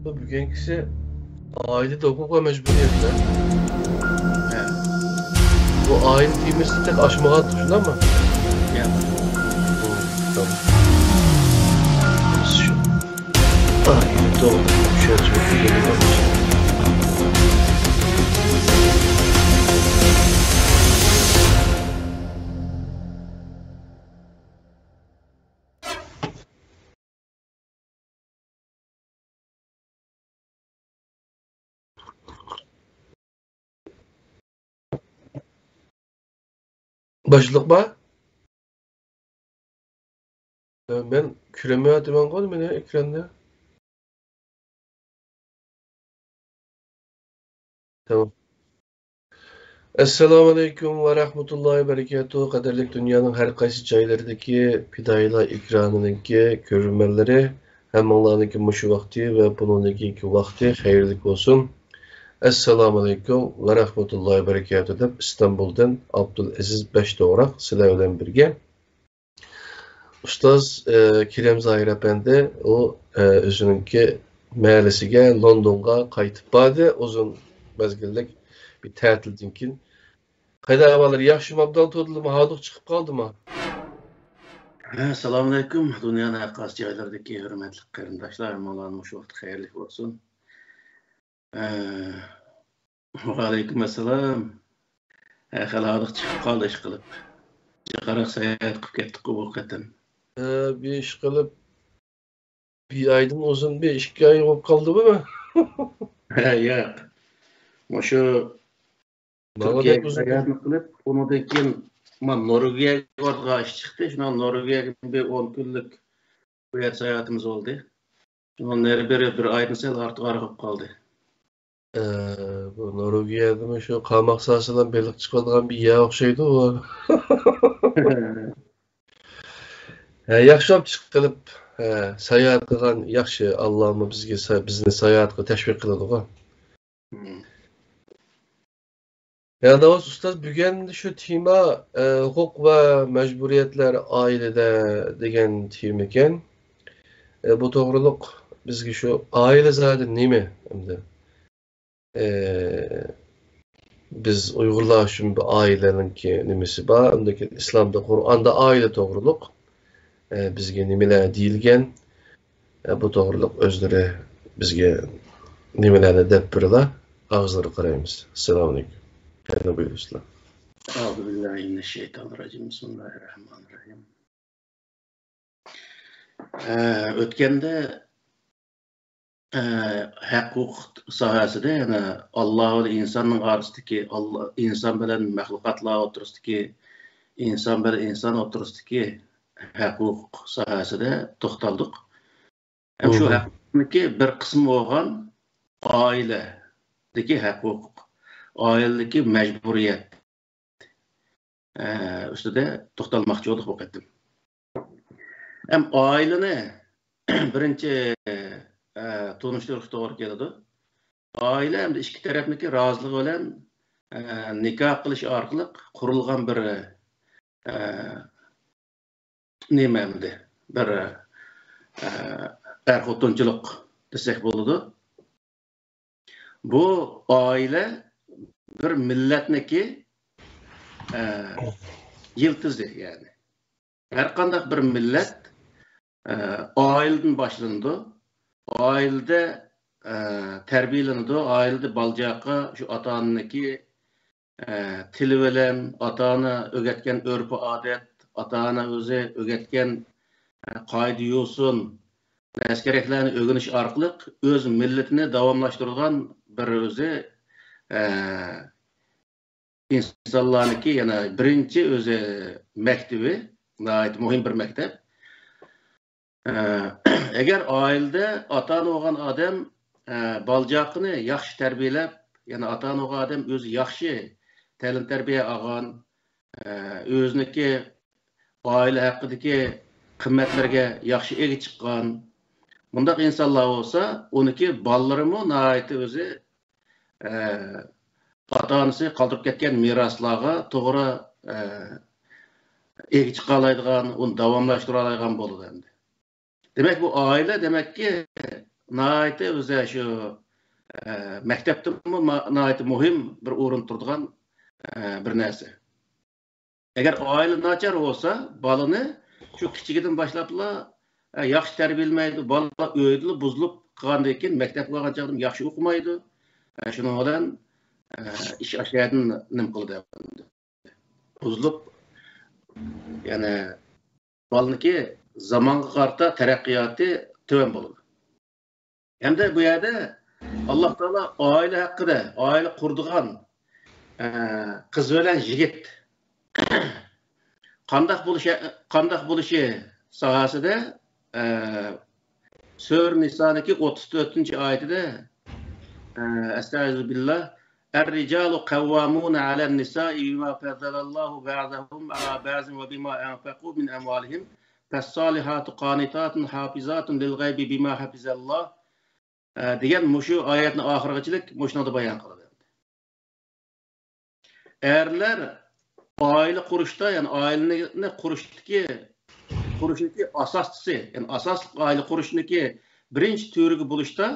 Bugünkisi aile hukuka mecburiyetler. Evet. Bu aile kelimesi tek aşmağa tutun ama. Ya. Tamam. Şu aile doğru. Şöyle çok geliyor. Başlık mı? Ben küreme atıman koydum beni ekranda. Tamam. Esselamu Aleyküm ve Rahmetullahi ve Berekatuhu. Kaderlik dünyanın her kaysi çaylarındaki pidayla ikranındaki görünmeleri hem Allah'ınki muşu vakti ve bununki iki vakti hayırlık olsun. Esselamu Aleyküm ve Rahmetullahi ve Berekatuhu deb İstanbul'dan Abdülaziz Beşdoğrak sizler bilen birge. Ustaz Kirem Zahir Efendi o özününki mahallesiga Londonga qaytib bardi. Uzun mezgillik bir ta'tildan keyin. Qayda ahvollari yaxshimi? Abdal to'dilmi? Haduq chiqib qoldimi? Assalomu alaykum. Dunyoning har qaysi joylaridagi hurmatli qarindoshlar, Mavlon shu vaqt xayrli bo'lsin. Va alaykum assalom. Hali haduq chiqib qoldi ish qilib. Jiqaroq sayohat qilib ketdik bu qatam. Bir ish qilib bir aydan uzun bir 2 ay bo'lib qoldimi? Yo'q. Shu Turkiyaga sayohat qilib, undan keyin men Norvegiyaga ish chiqdi. Shuna Norvegiyaga bir 10 kunlik bu yer sayohatimiz oldu. Onları bir aydan sal ortiq qolib qoldi. Bu Norvegiyada şu qamoq sahasından beliq chiqadigan bir yer o'xshaydi u. Yaxshi olib chiqib qilib sayohat qilgan yaxshi. Allohmi bizni sayohatga tashviq qiladi-ku. Ya Davos Ustaz bugün şu tema hukuk ve mecburiyetler ailede degan tema ekan. Bu to'g'riliq bizga shu oila zodi nima endi? Biz Uyg'urlar uchun bir oilaninki nimasi bor? Undaki islomda, Qur'onda oila to'g'riliq bizga nimalar deyilgan? Bu to'g'riliq o'zlari bizga nimalarni deb birlar? Og'izlari qaraymiz. Assalomu alaykum. Yana buyurusizlar. Euzubillahimineşşeytanirracim. Bismillahirrahmanirrahim. Ötkende hukuk sahasida yani Allah ve insanın arasındaki insan bilen mahlukatlar oturusundaki insan bilen insan oturusundaki hukuk sahasida to'xtaldik. Hem şu hukukdaki bir kısmı olan ailedeki hukuk, ailedeki mecburiyet üstüde to'xtalmoqchi bo'ldik bu qatim. Hem aileni birinchi tanıştırışta to'g'ri keladi. Aile hem de ikki tarafniki roziligi bilan nikoh qilish orqali qurilgan bir nima endi bir er-xotinchilik desak bo'ladi. Bu aile bir millatniki yıldızı yani. Her qanday bir millet aileden başlandı. Ailede terbiyelendi. Ailede balcaqa şu ata-ananiki tili bilen, ata-ana öğretken örpü adet, ata-ana özü öğretken qayda yo'sin, naskereklerini öğreniş orqali öz milletini davamlaştırgan bir özü insanlarniki yana birinchi o'zi maktabi, g'oyat muhim bir maktab. Agar oilada ota-ona bo'lgan odam baljoqini yaxshi tarbiyalab, yana ota-ona bo'lgan odam o'zi yaxshi ta'lim-tarbiya olgan, o'ziniki oila haqidagi qimmatlarga yaxshi ega chiqqan bundaq insonlar bo'lsa, uniki bolalarimi nihoyatda o'zi ota-onasi qoldirib ketgan meroslarga to'g'ri ega chiqa oladigan, uni davomlashtira oladigan bo'ladi endi. Demak, bu oila demakki nihoyatda o'zi shu maktabda nihoyatda muhim bir o'rin turadigan bir narsa. Agar oila nachar bo'lsa, bolani shu kichigidan boshlabla yaxshi tarbiyalaydi, bola o'ydi buzilib qolgandan keyin maktabga borgan chog'da yaxshi o'qimaydi. Shuning bilan ish ashyadan nim qildi. Buzilib, ya'ni bolaniki zamonga qarata taraqqiyoti to'g'ri bo'ladi. Endi bu yerda Alloh taolo oila haqida, oila qurdigan qiz bilan yigit qandaq bo'lishi sohasida Sura Niso'niki 34-oyatida Estağfirullah Er-ricalu kavvamuna alen-nisa'i bima faddalallahu ba'dahum ala ba'zin ve bima anfaqu min amwalihim fas-salihatu qanitatun hafizatun lil-gaybi bima hafizallah degan mushu oyatni oxirigachilik mushunda bayon qiladi. Erlar oila qurishda, ya'ni oilani qurishniki asoschisi, ya'ni asosli oila qurishniki birinchi turiga bo'lishda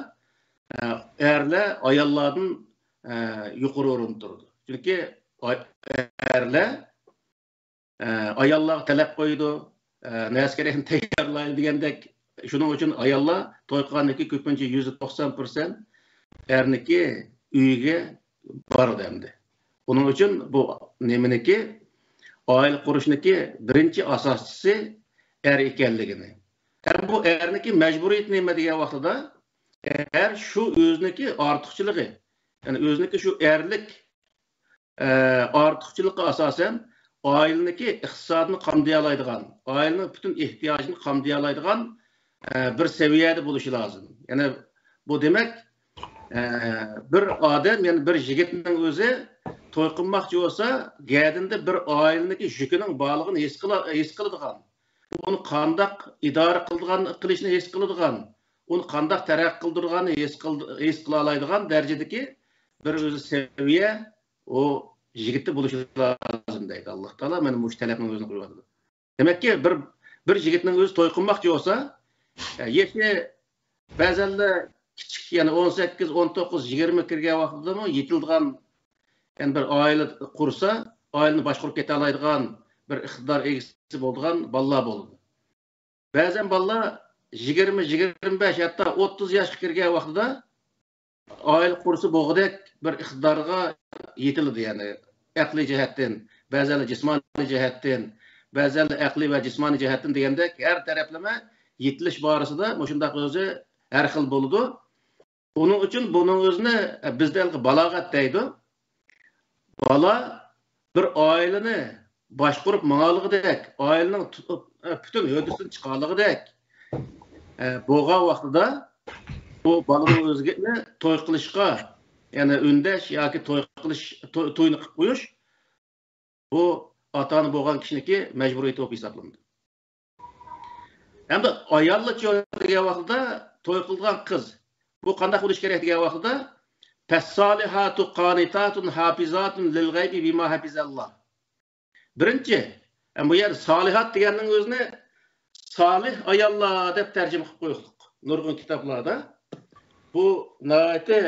erlar ayollardan yuqori o'rinda turadi. Chunki erlar ayollarga talab qo'ydi, narsa kerakni tayyorlaydi degandek, shuning uchun ayollar to'y qilgandagi ko'pincha 190% erniki uyiga boradi endi. Buning uchun bu neminiki oila qurishniki birinchi asoschisi er ekanligini. Bu erniki majburiyat nima degan vaqtida er shu o'zniki ortiqchiligi, ya'ni o'zniki shu erlik ortiqchiligiga asosan oilaniki iqtisodini qamday oladigan, oilaning butun ehtiyojini qamday oladigan bir seviyede bo'lishi lozim. Ya'ni bu demak bir odam, ya'ni bir yigitning o'zi to'y qilmoqchi bo'lsa, gadinda bir oilaniki yukining borlig'ini his qiladigan, uni qandoq idora qilishni his qiladigan, uni qandoq taraqqiy qildirganini his qila oladigan darajadagi bir o'zi seviye o yigitda bo'lishi lozim deydi Alloh taolo. Mana bu talabning o'zini qo'yadi. Demakki bir yigitning o'zi to'y qilmoqchi bo'lsa, yaşı ba'zanlar kichik, ya'ni 18, 19, 20 kirgan vaqtida yetilgan, ya'ni bir oila qursa, oilani boshqarib keta oladigan bir iqtidor egasi bo'lgan bolalar bo'ladi. Ba'zan bolalar 20, 25, hatto 30 yoshga kirgan vaqtida oila qursa bo'g'idek bir iqtidorga yetiladi, ya'ni aqliy jihatdan, ba'zan jismoniy jihatdan, ba'zan aqliy va jismoniy jihatdan degandek har taraflama yetilish borasida shundaq o'zi har xil bo'ladi. Buning uchun buning o'zini bizda balog'at deydi. Bola bir oilani boshqarib ma'lug'idek, oilaning butun hodisini chiqarlig'idek bo'lgan vaqtida bu bolaning o'zini to'y qilishga, ya'ni undash yoki to'y qilish, to'yni qilib qo'yish bu ota-ona bo'lgan kishiniki majburiyat bo'lib hisoblanadi. Endi ayollar degan vaqtda to'y qilgan qiz bu qanday bo'lish kerak degan vaqtda Fas-salihatu qanitatun hafizatun lil-gaybi bima hafizallah. Birinchi, bu yer salihat deganning o'zini salih ayollar deb tarjima qilib qo'ydik nurg'un kitoblarda. Bu nihoyatda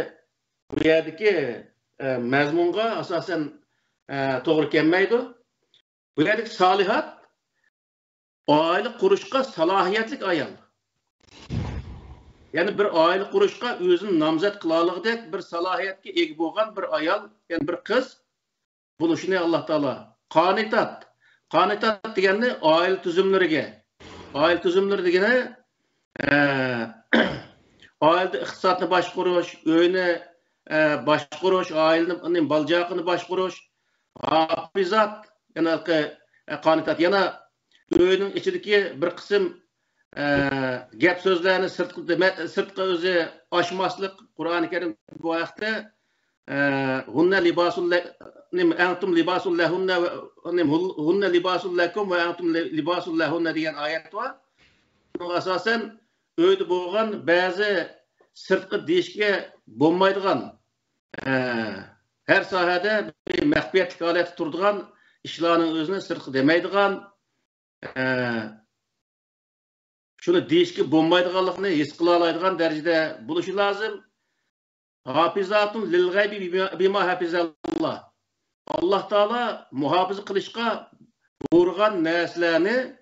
bu yerdagi mazmunga asosan to'g'ri kelmaydi. Bu yerdagi salihat oila qurishga salohiyatli ayol. Yani bir oila qurishga o'zini nomzod qilaligidek bir salohiyatga ega bo'lgan bir ayol, ya'ni bir qiz bo'lishini Alloh taolo qanitat degani oila tuzumlariga. Oila tuzumlari degani oilada iqtisodni boshqarish, uyni boshqarish, oilaning baljoqini boshqarish, hafizat, ya'ni qanitat, yana uyning ichidagi bir qism gap so'zlarni sirtqa o'zi oshmaslik. Qur'oni Karim bu vaqtda hunna libasul antum libasul lahunna hunna libasul lakum va antum libasul lahunna degan oyat bor. Bunun asasen öyde boğan bazı sırtqı deyişke bulmaydıgan her sahada bir məxfiyyətlik aleti turduğan işlerin özüne sırtqı demeydigan şunu deyişke bulmaydıganlıqını his qıla alaydigan derecede buluşu lazım. Hafizatun lil gaybi bima hafizallah. Allah Taala muhafızı kılışqa buyurgan näselerini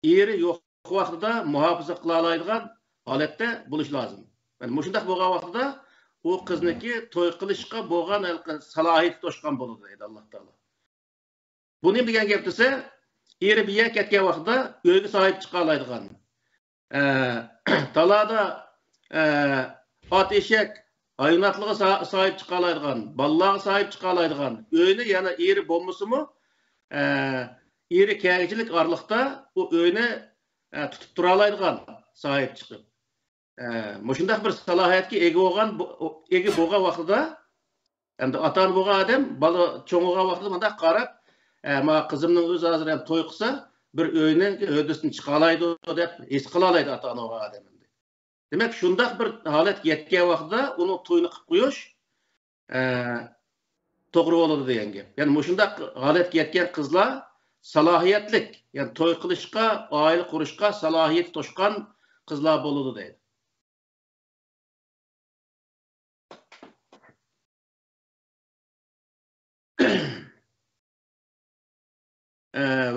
eri yo'q vaqtida muhafızı qıla alaydigan holatda buluş lazım. Yani mushundaq bo'lgan vaqtida u qizniki to'y qilishga bo'lgan salohiyat to'shgan bo'ladi deydi Alloh Taolo. Bu nima degan gap desa, eri biya ketgan vaqtida uyga sahib chiqa oladigan. Talada ot eshak hayvanotlarga sahib chiqa oladigan, bolalarga sahib chiqa oladigan, uyni yana eri bo'lmasimi, eri kengchilik orliqda u uyni tutib tura oladigan sahib chiqib. Mushundaq bir salohiyatga ega bo'lgan vaqtida endi ota bo'lgan odam bola cho'ng bo'lgan vaqtida bunday qarab, "Ma qizimning o'zi hozir ham to'y qilsa, bir uyning hödisini chiqa oladi" deb his qila oladi ota bo'lgan odam. Demak, shundaq bir holat yetgan vaqtida uni to'yni qilib qo'yish to'g'ri bo'ladi degan gap. Ya'ni mushundaq holatga yetgan qizlar salohiyatlik, ya'ni to'y qilishga, oila qurishga salohiyat to'shgan qizlar bo'ladi deydi.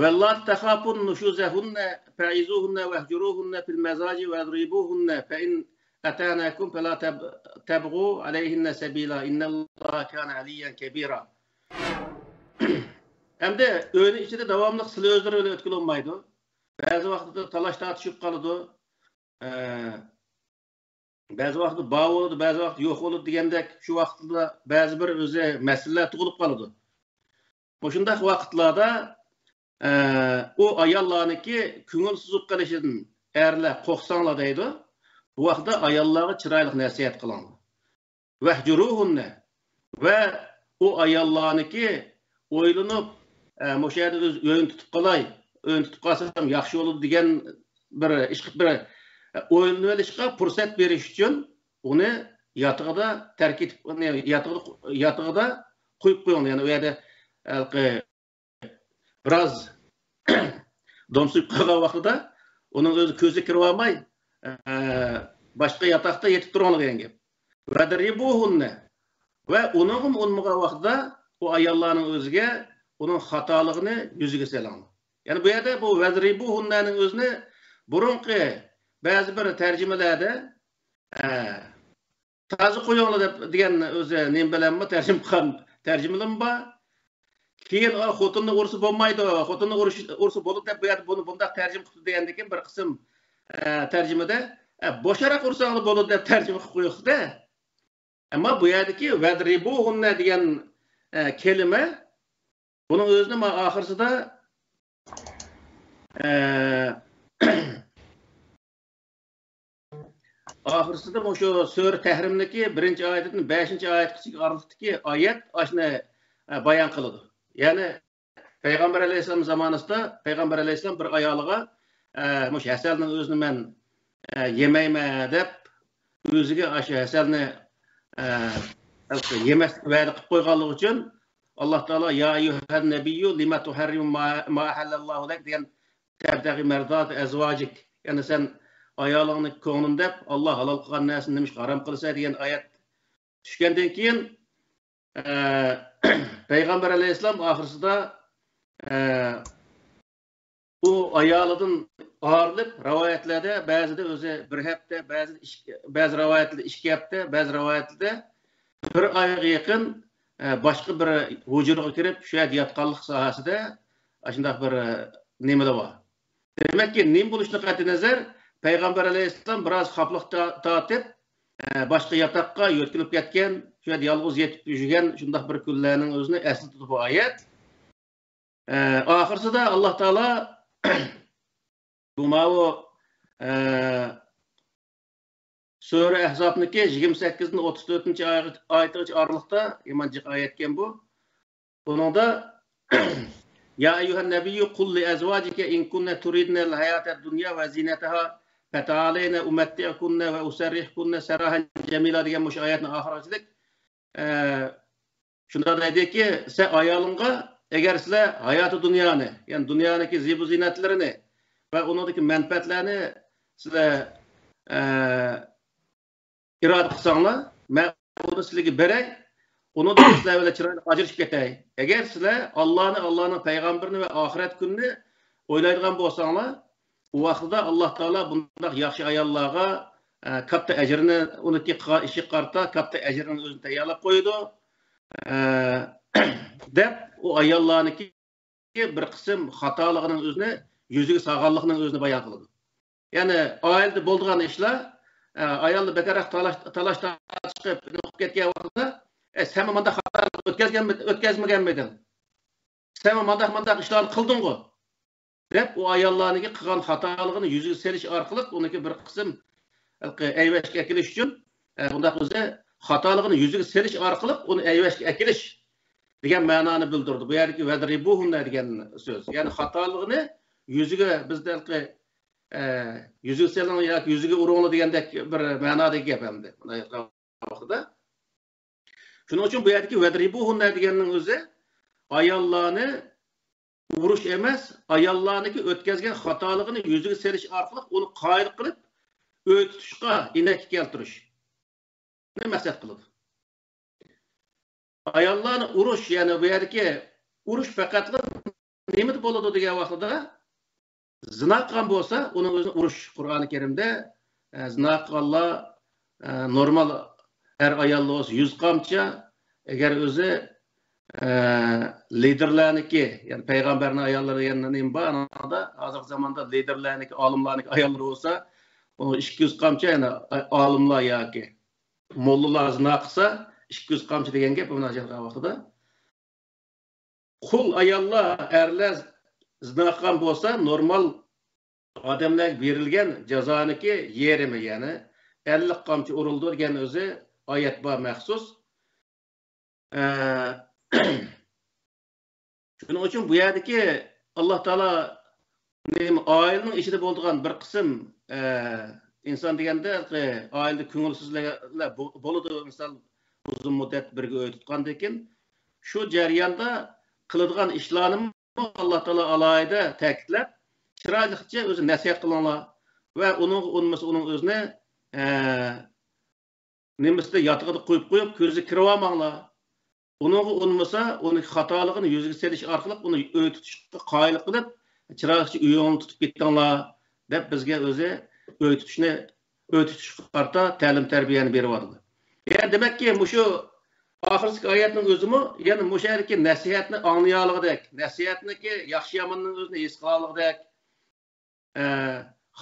والله تخافون نشوزهن فعظوهن واهجروهن في المضاجع واضربوهن فإن أتاناكم فلا تبغوا عليهن سبيلا إن الله كان عليا كبيرا. Hem de öyle içinde devamlı sılı özleri öyle etkili olmaydı. Bazı vakitte talaş tartışıp kalıdı. Bazı vakitte bağ olurdu, bazı vakitte yok olurdu diyendek şu vakitte bazı bir özel meseleler tıkılıp kalıdı. Bu şundak vakitlerde o ayallarınki küngülsüzlük kalışının erle koksanla deydi. Bu vakitte ayalları çıraylık nasihat kılandı. Vehcuruhunne ve o ayallarınki oylanıp müşahede öz ön tutup kalay, ön tutup kalsam yaxşı olur diyen bir oylanıp işe fırsat veriş için onu yatağıda terk edip yatağıda koyup koyuyor. Yani öyle biraz domsuyup kalgan vaqtida onun özü közü kirib almay başka yatakta yetip durmalı degan gap. Vadribuhunna ve onun olmagan vaqtida o ayollarning o'ziga onun xatoligini yuziga salan. Yani bu yerda bu vadribuhunnaning o'zini burunqi ba'zi bir tarjimalarda tazi qo'yinglar degan o'zi nem bilanmi tarjimalar bor. Keyin xotinni ursa bo'lmaydi, xotinni ursa bo'ladi deb bu yerda buni bunday tarjima qilib degandan bir qism tarjimada bo'sharoq ursanglar bo'ladi deb tarjima qilib qo'yibdi. Ammo bu yerdagi vadribuhunna degan kelime bunun o'zini oxirsida oxirsida shu sura Tahrimniki 1-oyatdan 5-oyatgacha oraliqdagi oyat ashuni bayon qiladi. Yani Peygamber Aleyhisselam zamanında Peygamber Aleyhisselam bir ayoliga mush hasalning o'zini men yemayman deb o'ziga aşı hasalni yemaslik va'da qilib qo'yganligi uchun Alloh taolo ya ayyuhan nabiyyu lima tuharrimu ma ahallallohu lak degan tabdagi mardat azvajik, yani sen ayolingni ko'nglim deb Alloh halol qilgan narsani nima harom qilsa degan oyat tushgandan keyin Peygamber Aleyhisselam ahirsida o ayolidan ağırlıp rivoyatlarda ba'zida o'zi bir hafta, ba'zi rivoyatlarda 2 hafta, ba'zi rivoyatlarda bir oyga yaqin boshqa bir hujurga kirib shu yerda yotganlik sohasida shunday bir nimalar bor. Demakki nim bo'lishni qat'iy nazar Peygamber Aleyhisselam biroz xafliq tortib boshqa yotoqqa yo'tkilib ketgan, shu yerda yolg'iz yetib yurgan shunday bir kunlarning o'zini asli tutib bu oyat. Oxirsida Alloh taolo bu Sura Ahzobniki 28dan 34-oyatgacha oralig'da imanjiq oyatgan bu. Buningda ya ayyuhan nabiyyu qul li azwajika in kunna turidna al-hayata ad-dunya wa zinataha Fetaleyne umetti'kunne ve usarrihkunne serahen cemila degan mush oyatning oxirichilik shunda deydiki, sen ayolunga eğer sizler hayatı dünyani, yani dünyadaki zibu zinetlerini ve onundaki menfaatlerini sizler irade kılsanlar, ben onu sizlere berey, onu da sizler böyle çırayla acırışıp ketey. Eğer sizler Allah'ın peygamberini ve ahiret gününü oylaydigan bolsanlar, o vaxtda Allah Teala bundak yaxşı ayollarga katta ecrini, onunki işi qarta, katta ecrini özünü tayyorlab qo'ydi. Deb o ayollarniki bir kısım hatalıqının özünü, yüzüge sağanlığının özünü bayan qiladi. Yani ailede bo'ldigan ishlar, ayolni bekaraq talash chiqib ketgan vaqtda, sen manda xatolik o'tkazmaganmiding? Sen manda ishlarni qilding-ku. Deb o ayollarniki qilgan xatoligini yüzüge serish orqali uniki bir qism ayvashga akilish uchun, undaq o'zi xatoligini yüzüge serish orqali uni ayvashga akilish degan ma'noni bildirdi. Bu yerdagi vadribuhunna degan so'z. Ya'ni xatoligini yüzüge bizdagi yüzüge selang yoki yüzüge urug'li degandek bir ma'nodagi gap hamda. Bunday vaqtida. Shuning uchun bu yerdagi vadribuhunna deganning o'zi ayollarni urush emas, ayollarniki o'tkazgan xatoligini yüzüge serish orqali uni qoyil qilib, o'y tutishga inak keltirish. Ne maqsad qiladi? Ayollarni urush, yani bu yerdagi urush faqat nima bo'ladi degan vaqtida zina qilgan bo'lsa, uning o'zini urush. Qur'oni Karimda zina qilganlar normal er ayollar olsa 100 qamcha, agar o'zi liderlarniki, yani payg'ambarning ayollari degan nima bor, anada hozirgi zamonda liderlarniki, olimlarniki ayollari bo'lsa, 200 qamcha, yani olimlar yoki mollalar zina qilsa 200 qamcha degan gap buni ajalga vaqtida. Qul ayollar, erlar zina qilgan bo'lsa, normal odamlarga berilgan jazoniki yerimi, yani 50 qamcha urildi degan o'zi oyat bor maxsus. Shuning uchun bu yerdagi Alloh taolo oilaning ichida bo'lgan bir qism inson deganda oilada ko'ngilsizliklar bo'ladi, misol uzun muddat birga o'y tutgandan keyin shu jarayonda qiladigan ishlarni Alloh taolo alohida ta'kidlab, chiroylicha o'zi nasihat qilinglar va uning o'zini nimasida yotqida qo'yib ko'zi kirib olmanglar. Uning unmasa, uning xatoligini yuziga serish orqali uni o'y tutishga qoyil qilib, chiroylicha uyingni tutib ketdinglar deb bizga o'zi o'y tutish qarta ta'lim tarbiyani beryapti. Yani demek ki bu şu ahirki ayetning o'zimi, yani bu şerdeki nasihatni anlayaligidek, nasihatniki yaxshi yomonning o'zini his qilaligidek,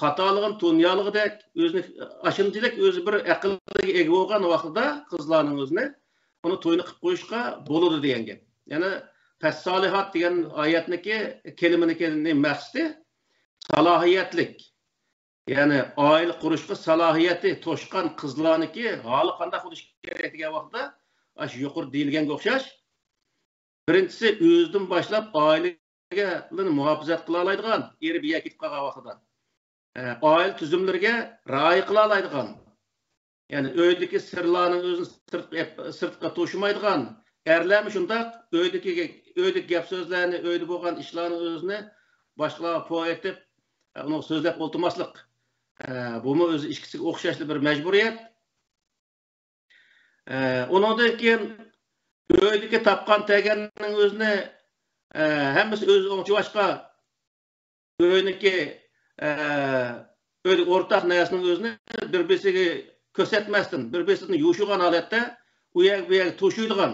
xatoligini tanıyaligidek, o'zini ashunchalik o'zi bir aqlga ega bo'lgan vaqtida qizlarning o'zini uni to'yni qilib qo'yishga bo'ladi degan gap. Ya'ni fasolihat degan oyatniki kelimaniki maqsadi salohiyatlik. Yani oila qurishga salohiyati to'shqan qizlarniki hali qanday qilish kerak degan vaqtda shu yuqori deyilganga o'xshash. Birinchisi o'zidan boshlab oilaga muhofazat qila oladigan, eri biya ketib qolgan vaqtida oila tuzumlariga rioya qila oladigan, yani uydagi sirlarning o'zini sirtqa to'shimaydigan erlarmi shundaq uydagi gap so'zlarni, uyda bo'lgan ishlarni o'zini boshqalarga poy etib, uni so'zlab o'ltirmaslik. Bu mu o'zi ikkisiga o'xshashli bir majburiyat. Undan keyin uydagi topgan teganning o'zini hammasi o'zi o'ngchivashqa uyniki uyda o'rtaq narsasining o'zini bir-biriga ko'rsatmasdan, bir-birini yushigan holatda u yer bu yer to'shiydigan.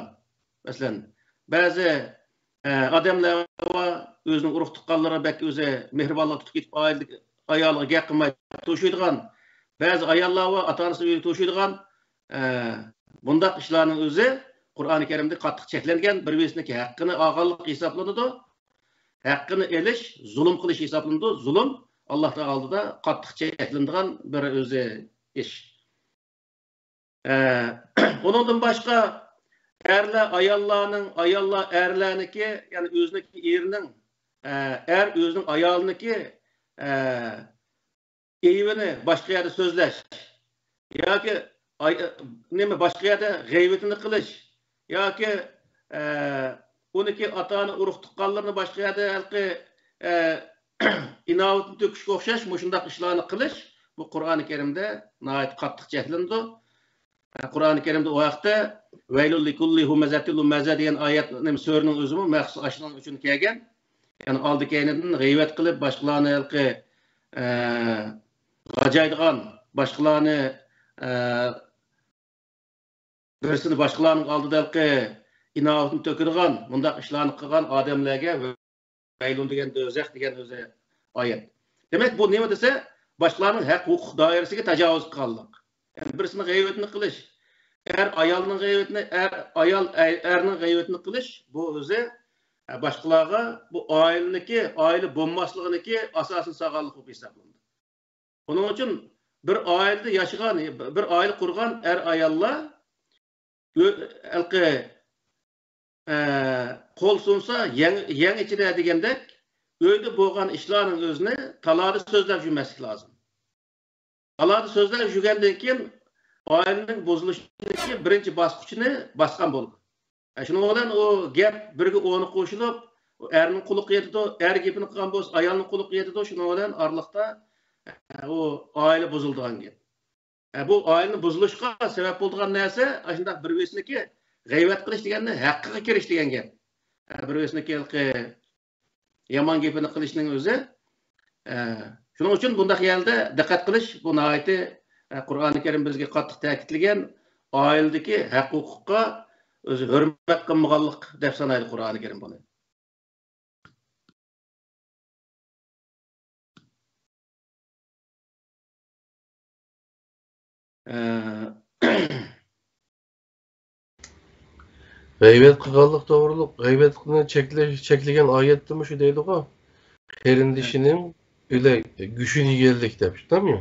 Masalan, ba'zi odamlar o'zining urug' tuqqanlari bak o'zi mehribonlik tutib ketib ayoliga gap qilmay to'shiydigan, ba'zi ayollar va ota-onasi uyga to'shiydigan bundaq ishlarning o'zi Qur'oni Karimda qattiq cheklangan, bir-biriniki haqqini olganlik hisoblanadi. Haqqini elish, zulm qilish hisoblanadi. Zulm Alloh taolo oldida qattiq cheklanadigan bir o'zi ish. Ondan başqa erlar ayollar erlarniki, yani o'ziniki erining, er o'zining ayolniki eyibini başka yerde sözleş, yoki başka yerde g'aybetini qilish, yoki uniki atani urug' tuqqanlarni başka yerde inovatni to'kishga o'xshash shundoq ishlarni qilish, bu Qur'oni Karimda nihoyat qattiq cheklandi. Qur'oni Karimda o vaqtda vaylul likulli humazatil lumaza degan oyat suraning o'zimi maxsus ashning uchun kelgan. Ya'ni oldi keynidan g'iybat qilib boshqalarni g'ajaydigan, boshqalarni birisini boshqalarning oldida inovatni to'kadigan, bundaq ishlarni qilgan odamlarga vaylun degan do'zax degan o'zi oyat. Demak, bu nima desa, boshqalarning haq huquq doirasiga tajovuz qilganlik. Yani birisini g'iybatni qilish, ayolning g'iybatini, ayol erning g'iybatini qilish, bu o'zi boshqalarga bu oila bo'lmasliginiki asosini sog'anlik deb hisoblanadi. Buning uchun bir oilada yashagan, bir oila qurgan ayollar qo'l sunsa yang ichida degandek, uyda bo'lgan ishlarning o'zini talada so'zlab yurmaslik lozim. Talada so'zlab yurgandan keyin oilaning buzilishining birinchi bosqichini bosgan bo'ldi. Shuning bilan o gap birga o'ni qo'shilib, erning quliq yetdi, er gapini qilgan bo'lsa, ayolning quliq yetdi, shuning bilan orliqda o oila buzildigan gap. Bu oilaning buzilishga sabab bo'lgan narsa, shunday bir-biriniki g'iybat qilish deganni haqqiga kirish degan gap. Bir-biriniki yomon gapini qilishning o'zi. Shuning uchun bundaq yerda diqqat qilish, bu nihoyatda Qur'oni Karim bizga qattiq ta'kidlagan oiladagi haq-huquqqa o'zi hurmat qilmaganlik deb sanaydi Qur'oni Karim buni. G'iybat qilganlik to'g'riliq, g'iybatni cheklagan oyatda shu deydi-ku. Qerindishining öyle güçünü geldik deb, tutamıyor.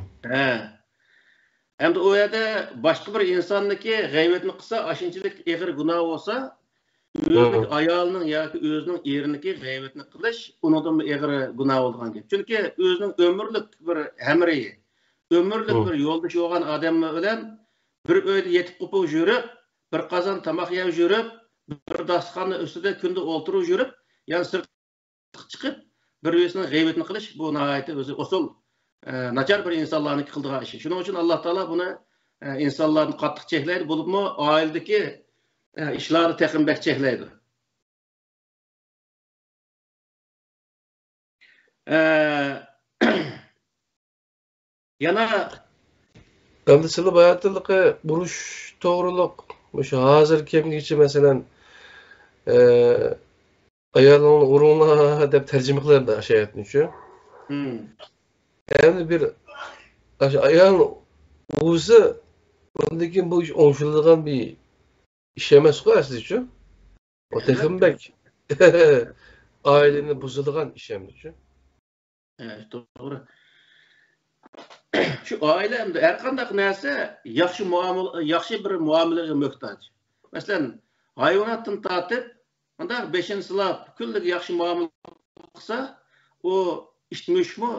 Hem de o yerda boshqa bir insonniki g'iybatni qilsa, ashunchalik ig'ir gunoh bo'lsa, o'zining ayolining yoki o'zining eriniki g'iybatni qilish undan ig'ir gunoh bo'lgan gap. Chunki o'zining umrlik bir hamriyi, umrlik bir yo'ldosh bo'lgan odam bilan bir uyda yetib qopib yurib, bir qozon tomoq yeb yurib, bir dasturxonning ustida kunda o'tirib yurib, ya'ni sirtqa chiqib bir-birisini g'iybatni qilish, bu nihoyatda o'zi usul nachar bir insonlarning qildigan ishi. Shuning uchun Alloh taolo buni insonlarni qattiq cheklaydi, bo'libmi oiladagi ishlarni texmbak cheklaydi. Yana endi sizlar bayatılıqı buruş to'g'riliq, o'sha hozir kimgacha masalan ayolini urug'la deb tarjima qiladi ashayatni shu. Yani bir ayol o'zi bundan bu ish o'ng'ishiladigan bir ish emas-ku aslicha. O texmbak aileni buzadigan ish emas-ku. Evet, doğru. Şu ailemde her qanday narsa yaxshi bir muomalaga muhtoj. Masalan, hayvonotdan tortib, unda 5-silab kunlik yaxshi muomala qilsa, o ishtmushmi,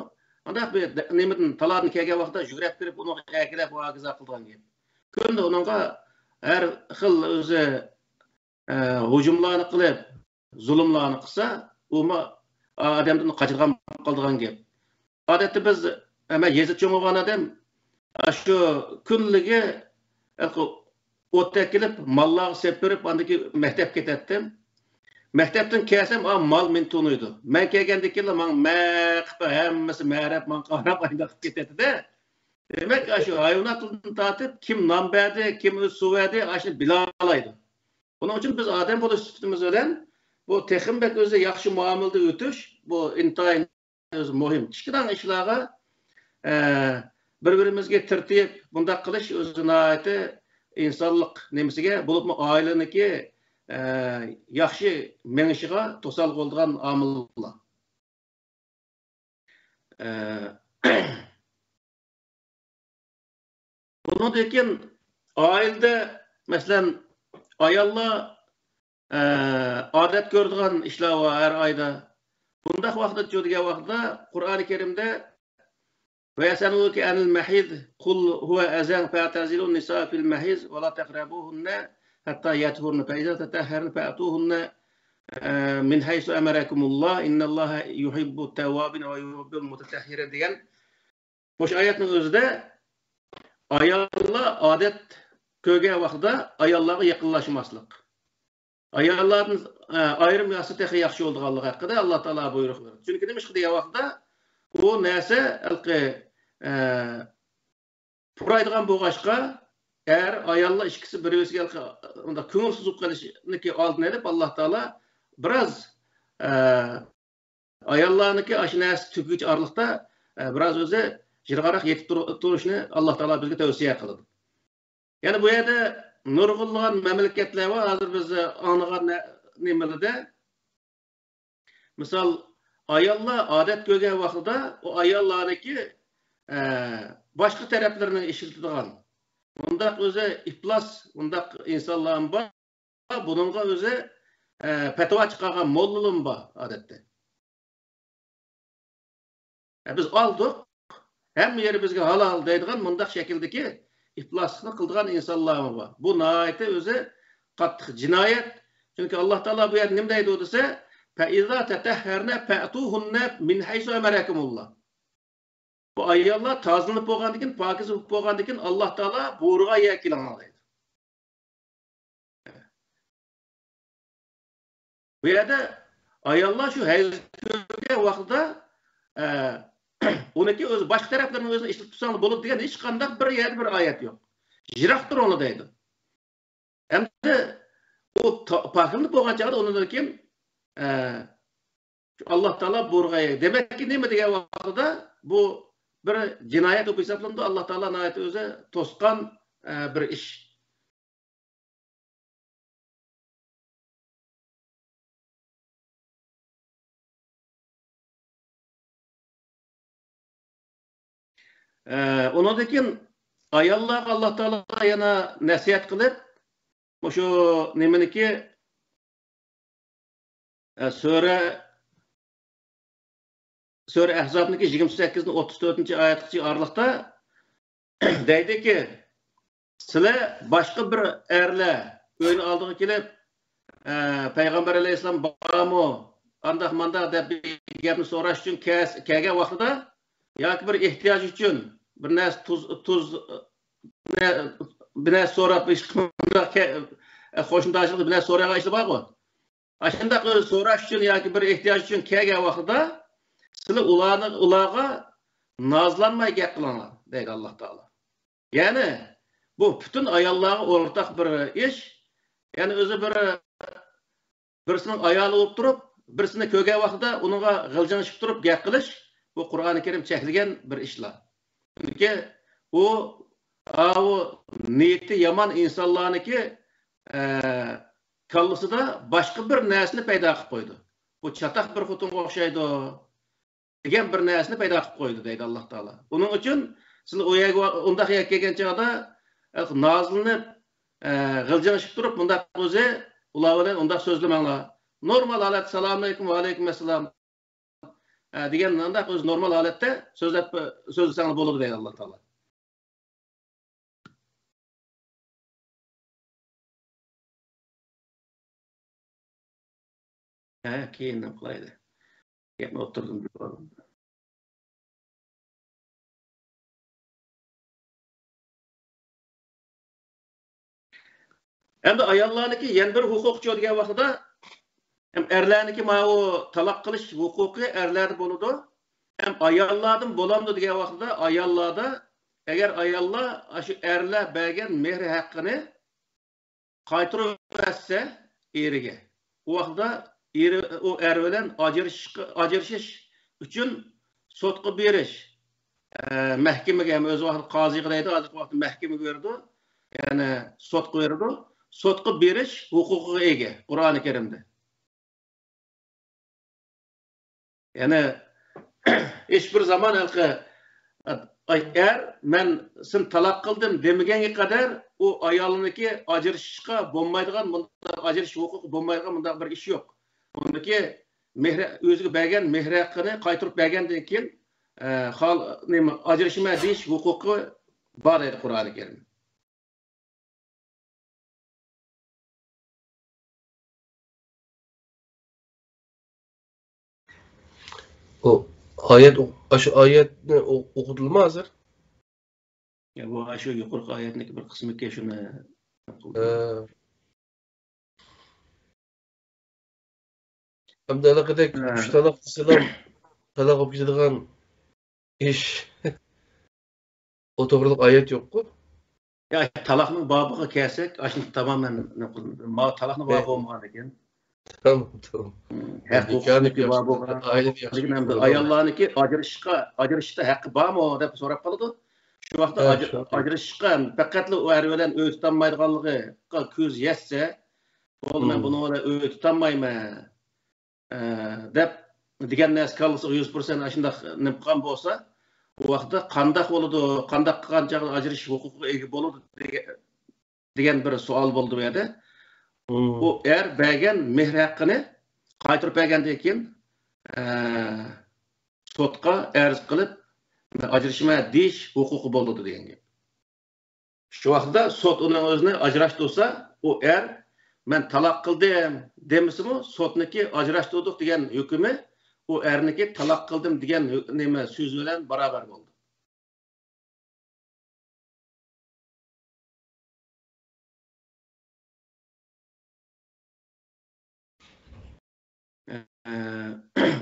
unda bir nimadan talarni kelgan vaqtda yugurib kirib, uni akilab hokazo qilgan gap. Kunda uningga har xil o'zi hujumlarni qilib, zulmlarni qilsa, uni odamdan qochirgan qildigan gap. Odatda biz hemen yezib çoğmagan adam şu kunligi o'tda kelib mallarni sepirib andaki mektep ketetdim. Mektepten kelsem mal men tunuydu. Men kelgandek keyin men hammasi ma'rab men qarab aynaqib ketadi-da. Demek şu hayvanatdan tortib kim nom berdi, kim o'z suv berdi, ashuni bila olaydi. Buning uchun biz odam bo'lish sifatimiz bilan bu texmbak o'zi yaxshi muomalada o'tish, bu intayin o'zi muhim. Kichkina ishlarga bir-birimizga tirtib bundaq qilish o'zi nihoyatda insonlik nimasiga, bo'libmi oilaniki yaxshi menishiga to'sal bo'lgan omillar. Bundan keyin oilada masalan ayollar odat ko'radigan ishlar var har oyda. Bundaq vaqtda cho'digan vaqtda Qur'oni Karimda ويسألونك عن المحيض قل هو أذى فاعتزلوا النساء في المحيض ولا تقربوهن حتى يطهرن فإذا تطهرن فأتوهن من حيث أمركم الله إن الله يحب التوابين ويحب المتطهرين degan o'sha oyatning o'zida ayollar odat ko'rgan vaqtda ayollarga yaqinlashmaslik. Ayollarning ayrim yaxshi texi yaxshi bo'lganligi haqida Alloh taolo buyruq berdi. Chunki nima ish degan vaqtda u narsa puraydigan bo'lg'achqa eğer ayollar ikkisi bir-biriga unda ko'ngilsiz bo'lib qolishniki oldin edib Alloh taolo biraz ayollarniki aşı narsa tugich orliqda biraz o'zi jirg'aroq yetib turishni Alloh taolo bizga tavsiya qiladi. Ya'ni bu yerda nurg'unlagan mamlakatlar var. Hozir biz anlagan nimalarda misol ayollar odat ko'rgan vaqtida o ayollarniki boshqa taraflarini ishlatadigan bundaq o'zi iflos bundaq insonlar bor. Buningga o'zi fatvo chiqargan mollalar bor odatda. Biz oldik hamma yeri bizga halol deydigan bundaq shakldagi ifloslikni qildigan insonlar bor. Bu nihoyatda o'zi qattiq jinoyat. Chunki Alloh taolo bu yerda nima deydi desa, fa iza tatahharna fa'tuhunna min haysu amarakumullah. Bu ayollar tozlanib bo'lgandan keyin, pokiz bo'lib bo'lgandan keyin Alloh taolo buyruqqa yakilanglar deydi. Bu yerda ayollar shu hayz ko'rgan vaqtda uniki o'zi boshqa taraflarni o'zini ishlatib tursang bo'ladi degan hech qanday bir yerda bir oyat yo'q. Jiroqdir onu deydi. Endi u pokilib bo'lgan chog'da undan keyin Alloh taolo buyruqqa demakki nima degan vaqtda bu bir jinoyat bo'lib hisoblanadi. Alloh taolo nihoyat o'zi to'sqan bir ish. Ondan keyin ayollar Alloh taolo yana nasihat qilib, o'sha nimaniki Sura Ahzobniki 28-34-oyatgacha oraliqda deydiki, sizlar boshqa bir erlar o'yini oldiga kelib, payg'ambar alayhisalom bormi, andaq mandaq deb gapni so'rash uchun kelgan vaqtida yoki bir ehtiyoj uchun bir narsa tuz bir narsa so'rab qo'shnidoshlik bilan so'ragan ish borku. Ashundaq so'rash uchun yoki bir ehtiyoj uchun kelgan vaqtida sizlar ularga nozlanmay gap qilinglar deydi Alloh taolo. Ya'ni bu butun ayollarga o'rtaq bir ish. Ya'ni o'zi birisining ayoli bo'lib turib, birisini ko'rgan vaqtida uningga g'iljanishib turib gap qilish bu Qur'oni Karim cheklagan bir ishlar. Chunki u niyati yomon insonlarniki kallasida boshqa bir narsani paydo qilib qo'ydi. Bu chataq bir xotinga o'xshaydi degan bir narsani paydo qilib qo'ydi deydi Alloh taolo. Uning uchun sizlar u yerga undaq kelgan chog'da nozlanib g'iljanishib turib bundaq o'zi ular bilan undaq so'zlamanglar. Normal holat assalomu alaykum va alaykum assalom degan undaq o'zi normal holatda so'zlasangiz bo'ladi deydi Alloh taolo. Keyin nima qilaydi? Gapni o'tirdim. Endi ayollarniki yana bir huquq degan vaqtida hem erlarniki o taloq qilish huquqi erlarda bo'ladi. Hem ayollardan bo'lamdi degan vaqtida ayollarda agar ayollar shu erlar bergan mehr haqqini qaytarib bersa eriga, u vaqtda o er bilan ajrashish uchun sotqa berish mahkamaga ham o'z vaqtida qoziga deydi, hozir vaqtda mahkamaga berdi. Ya'ni sotqa berdi. Sotqa berish huquqiga ega Qur'oni Karimda. Yani hiçbir zaman eğer ben sen talak kıldım demegenge kadar o ayalınki ajrashishga bo'lmaydigan, ajrash huquqi bo'lmaydigan bunday bir ish yo'q. Bundaki o'ziga bergan mehr haqqini qaytarib bergandan keyin ajrashma deyish huquqi bor edi Qur'oni Karim. O aşı ayet ne okudulma hazır. Ya bu aşı yuqorqi oyatniki bir qismiga shuni Hem de alakadek üç talak selam talak olup gidadigan iş o to'g'riliq ayet yok ku. Ya talaqning bobiga kelsak, ashuni tamamen talaqning bobi bo'lmagan ekan. Tamam. Huquqniki bobi bo'lgan. Ayollarniki ajrashishda haqqi bormi deb so'rab qoladi. Shu vaqtda ajrashishga faqat u er bilan o'y tutolmaydiganligiga ko'z yetsa, bo'ldi men buni bilan o'y tutolmayman deb degan narsa qolsa 100% shunday nima qilgan bo'lsa, bu vaqtda qanday bo'ladi, qanday qancha ajrish huquqiga ega bo'ladi degan bir savol bo'ldi bu yerda. U er bergan mehr haqqini qaytarib bergandan keyin sudga arz qilib ajrashma deyish huquqi bo'ldi degan gap. Shu vaqtda sud uning o'zini ajrashtirsa, u er men taloq qildim demisimi, sudniki ajrashtirdik degan hukmi u erniki taloq qildim degan nima so'z bilan barobar bo'ldi.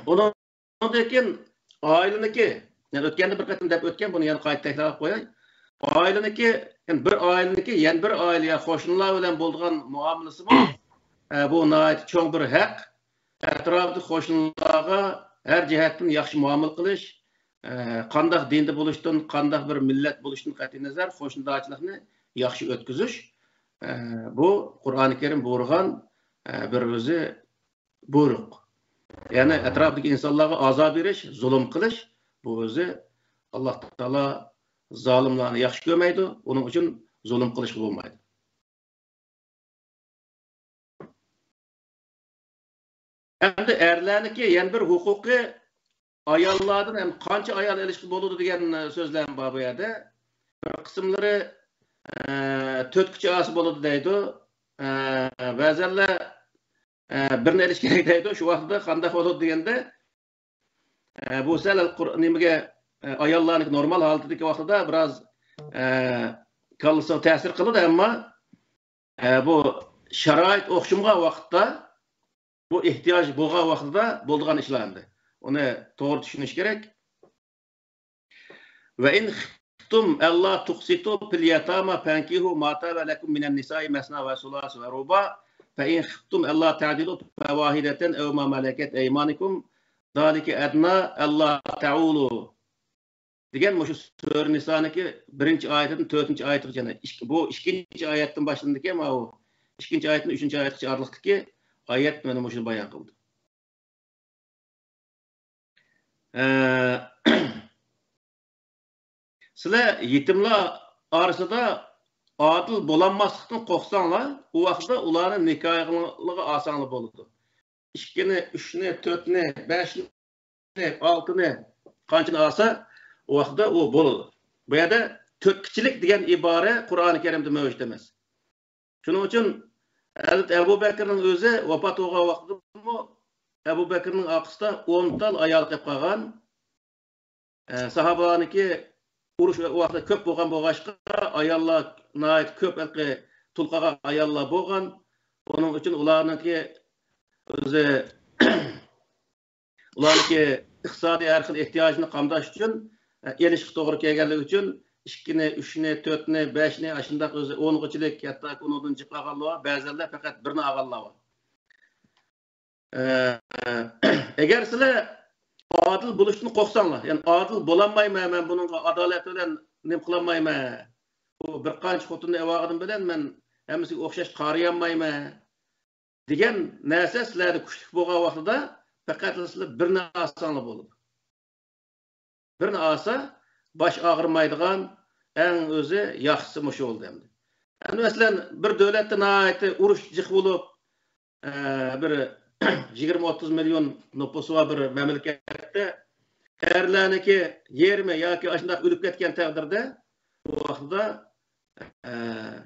Ondan keyin oilaniki, yani o'tganda bir qatim deb o'tgan, buni yana qayta takrorlab qo'yay. Oilaniki, yani bir oilaniki, yana bir oilaga qo'shnilar bilan bo'lgan muomalasi bu nihoyat cho'ng bir haq. Atrofdagi qo'shnilarga har jihatdan yaxshi muomala qilish, qanday dinda bo'lishdan, qanday bir millat bo'lishdan qat'iy nazar qo'shnilarchilikni yaxshi o'tkazish. Bu Qur'oni Karim buyurgan bir o'zi buyruq. Yani etrafdagi insonlarga azob berish, zulm qilish, bu o'zi Alloh taolo zolimlarni yaxshi ko'rmaydi, uning uchun zulm qilish bo'lmaydi. Endi erlarniki yana bir huquqi ayollardan ham qancha ayol ilishki bo'ladi degan so'zlar bor bu yerda. Bir qismlari 4 kishi osi bo'ladi deydi. Ba'zanlar birini elish kerak deydi. Shu vaqtda qanday bo'ladi deganda bu sal nimaga ayollarning normal holatdagi vaqtida biroz qolsa ta'sir qiladi, ammo bu sharoit o'xshamgan vaqtda bu ehtiyoj bo'lgan vaqtida bo'lgan ishlardi. Uni to'g'ri tushunish kerak. Va in khiftum alla tuqsitu fil yatama fankihu ma taba lakum minan nisa'i masna wa sulas wa ruba fa in khiftum alla ta'dilu fa wahidatan aw ma malakat aymanukum zalika adna alla ta'ulu degan shu sura Niso'niki 1-oyatdan 4-oyatgacha. Bu 2-oyatdan boshlanadi ekan, bu 2-oyatdan 3-oyatgacha oraliqdagi ayet mana shuni bayon qildi. Sizlar yetimlar orasida adil bo'lanmaslikdan qo'rqsanglar, u vaqtda ularni nikohligi osonlik bo'ladi. 2ni, 3ni, 4ni, 5ni, 6ni qanchani olsa, u vaqtda u bo'ladi. Bu yerda to'rtkichilik degan ibora Qur'oni Karimda mavjud emas. Shuning uchun Hazrat Abu Bakrning o'zi vafot bo'lgan vaqtda Abu Bakrning orqasida 10 tal ayol qilib qolgan. Sahobalarniki urush vaqtida ko'p bo'lgan bo'lg'achqa ayollar nihoyat ko'p tulqagan ayollar bo'lgan. Uning uchun ularniki o'zi ularniki iqtisodiy har xil ehtiyojini qamdash uchun elishga to'g'ri kelganligi uchun 2ni, 3ni, 4ni, 5ni, shunday o'zi 10g'ichilik, hatto undan chiqqanlar, ba'zanlar faqat birini olganlar bor. Agar sizlar adil bo'lishni qo'rqsanglar, ya'ni adil bo'lolmayman, men buningga adolat bilan nima qilolmayman. Bu bir qancha xotinni evog'idim bilan men hammasiga o'xshash qarayolmayman degan narsa sizlarda kuchli bo'lgan vaqtida faqat sizlar birini olsanglar bo'ladi. Birini olsa bosh og'rimaydigan eng o'zi yaxshisi mushu bo'ldi endi. Endi masalan bir davlatda nihoyat urush jiq bo'lib bir 20-30 million nufusi var bir memlekette erlerniki yerme yoki aşındaq ölüp ketken taqdirde bu vaqtda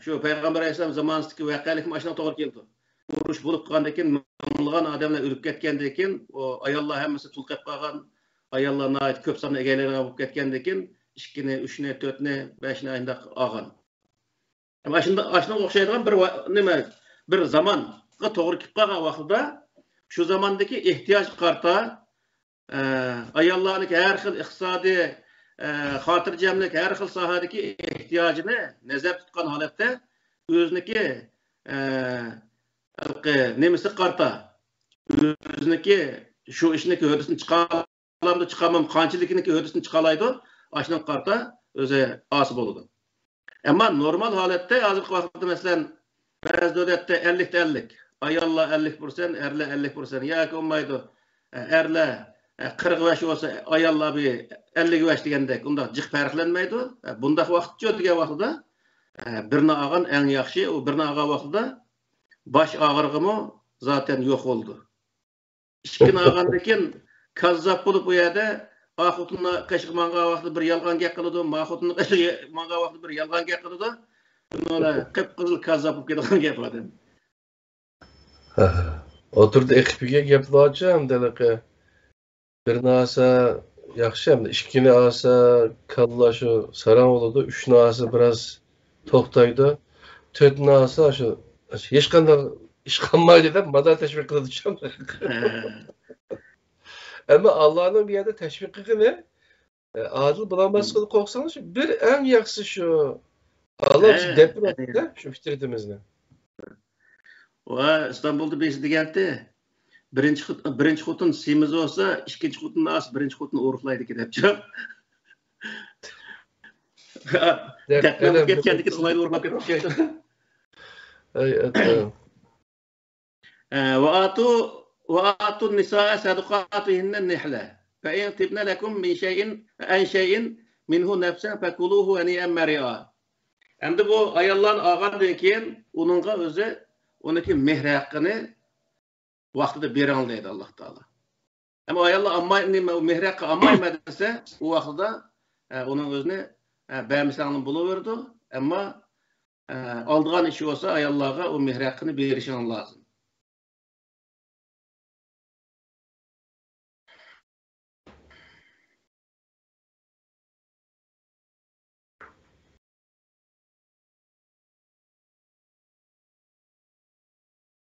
şu Peygamber Aleyhisselam zamanındaki vaqalik maşına to'g'ri keldi. Urush bo'lib qolgandan keyin minglagan odamlar o'lib ketgandan keyin o ayollar hammasi tulqab qolgan, ayollarni ait ko'p sonli egalari bo'lib ketgandan keyin 2 ni, 3 ni, 4 ni, 5 ni ayndaq olgan. Ama aşına o'xshaydigan bir zamanga to'g'ri kelib qolgan vaqtida şu zamandaki ihtiyoj qarta ayollarning har xil iqtisodiy xotirjamlik har xil sohadagi ehtiyojini nazar tutgan holatda o'ziniki nemisi qarta o'ziniki shu ishniki hodisini chiqaramda chiqamam qanchalikniki hodisini chiqalaydi ashuni qarta o'zi osi bo'ladi. Ama normal holatda hozirgi vaqtda masalan ba'zi davlatda 50-50 ayollar 50%, erlar 50% yoki olmaydi erlar 40 yaş olsa ayollar bir 50 yaş degandek unda jiq farqlanmaydi. Bundaq vaqt yo'q degan vaqtda birini olgan eng yaxshi, u birini olgan vaqtda bosh og'rig'imi zaten yo'q bo'ldi. Ikkini olgandan keyin kazzab bo'lib bu yerda Mahut'un kaşık manga vakti bir yalgan gek kılıdı, Mahut'un kaşık manga vakti bir yalgan gek kılıdı. Bunlara kıpkızıl kazzap olup gidilen gep var. Oturdu ekipiga gaplaracağım dedik. Bir narsa yaxshi hamda ikkini olsa kalla shu saran bo'ladi, 3 narsa biroz to'xtaydi. 4 narsa shu hech qanday ish qilmaydi deb madad tashviq qiladi. Ama Allah'ın bir yerde teşvikini adil bulamaz kılıp korksanız bir en yaksı şu Allah için deprem etti şu fikretimizle. Ve İstanbul'da birisi geldi. Birinci kutun simiz olsa ikinci kutun as birinci kutun uğurlaydı ki depçem. Deprem geçkendik ki olaydı uğurlap etmişti. Evet. وآتوا النساء صدقاتهن النحلة فإن طبن لكم من شيء منه نفسا فكلوه هنيئا مريئا. Endi bu ayollarni olgandan keyin uningga o'zi uniki mehr haqqini vaqtida bera olmaydi Alloh taolo. Ama ayollar mehr haqqi olmaydi desa, u vaqtida uning o'zini bermasangni bo'laverdi. Ammo oldigan ishi bo'lsa ayollarga u mehr haqqini berishing lozim.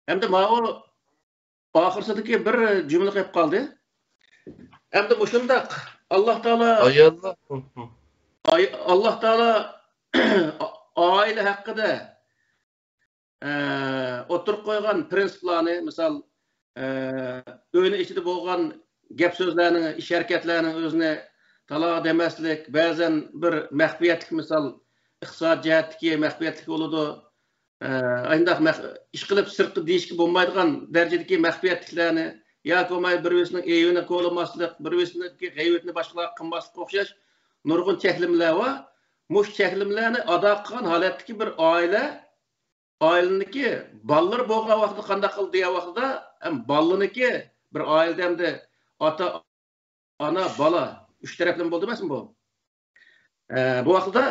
Hem de o ahırsadaki bir cümle hep kaldı. Hem de bu şundak Allah Teala Allah Teala aile hakkında oturup koygan prensiplerini misal öğünü içinde boğan gep sözlerinin, iş hareketlerinin özüne talağa demeslik, bazen bir mehbiyetlik misal iqtisad cihetteki mehbiyetlik oludu. Ayndaq iş qilib sirtqi deyishki bo'lmaydigan darajadagi maxfiyatliklarni yoki bo'lmay bir-birisining evini qo'llamaslik, bir-birisining g'aybatini boshqalarga qilmaslik o'xshash nurg'un cheklimlar va mush cheklimlarni ado qilgan holatdagi bir oilaniki bolalar bo'lgan vaqtda qanday qildi degan vaqtda ham bolaniki bir oilada hamda ota ona bola uch tarafdan bo'ldi emasmi bu? Bu vaqtda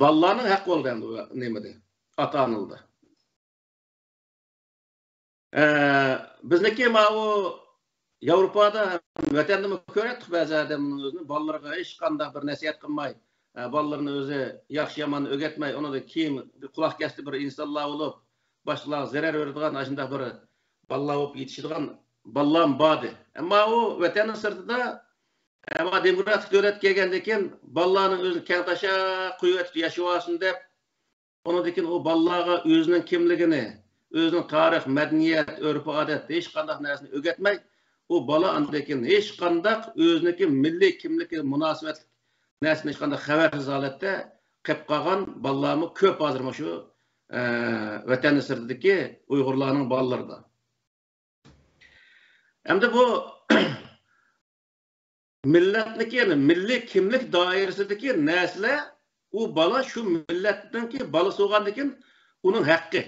bolalarning haqqi bo'ldi endi nimada? Ata-analda. Bizniki o Avrupa'da vatanımı ko'rdik ba'zi adamning o'zini bolalarga hech qanday bir nasihat qilmay, bolalarni o'zi yaxshi yomon o'rgatmay, uni da kiyim quloq kasti bir insonlar bo'lib, boshqalarga zarar beradigan ashunday bir bolalar bo'lib yetishadigan bolalar bor. Ammo u vatanning sirtida demokratik davlat kelgandan keyin bolalarning o'zini keng tasha qo'yib yashayotsin deb onundakin o bolalarga o'zining kimligini, o'zining tarix, madaniyat, urf-odat hech qanday narsani o'rgatmay, o bola andakin hech qanday o'ziniki milliy kimlik munosabatli narsani hech qanday xabarsiz holatda qilib qolgan bolalarmi ko'p hozir shu vatan sirtidagi Uyg'urlarning bolalarida. Hamda bu millatniki, milliy kimlik doirasidagi narsalar u bola shu millatdanki bola so'g'andan keyin uning haqqi.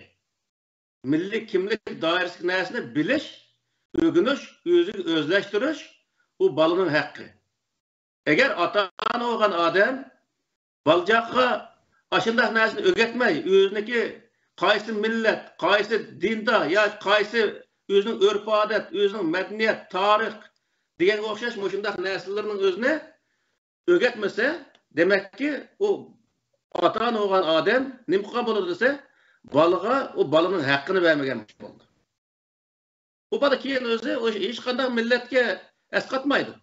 Milliy kimlik doirasidagi narsani bilish, o'rganish, o'ziga o'zlashtirish u bolaning haqqi. Eğer ata-ana olgan adam balcakka aşındak narsani öğretmey, özüneki qaysı millet, qaysı dinda ya qaysı özünün örf adet, özünün medeniyet, tarih degenge okşaş moşundaq narsalarning özüne öğretmese, demek ki o ata-ana olgan adam nimqa bolur dese, balaga o balanın hakkını vermegen boldu. Bu bala keyin özü o hiç qanday milletke esqatmaydı.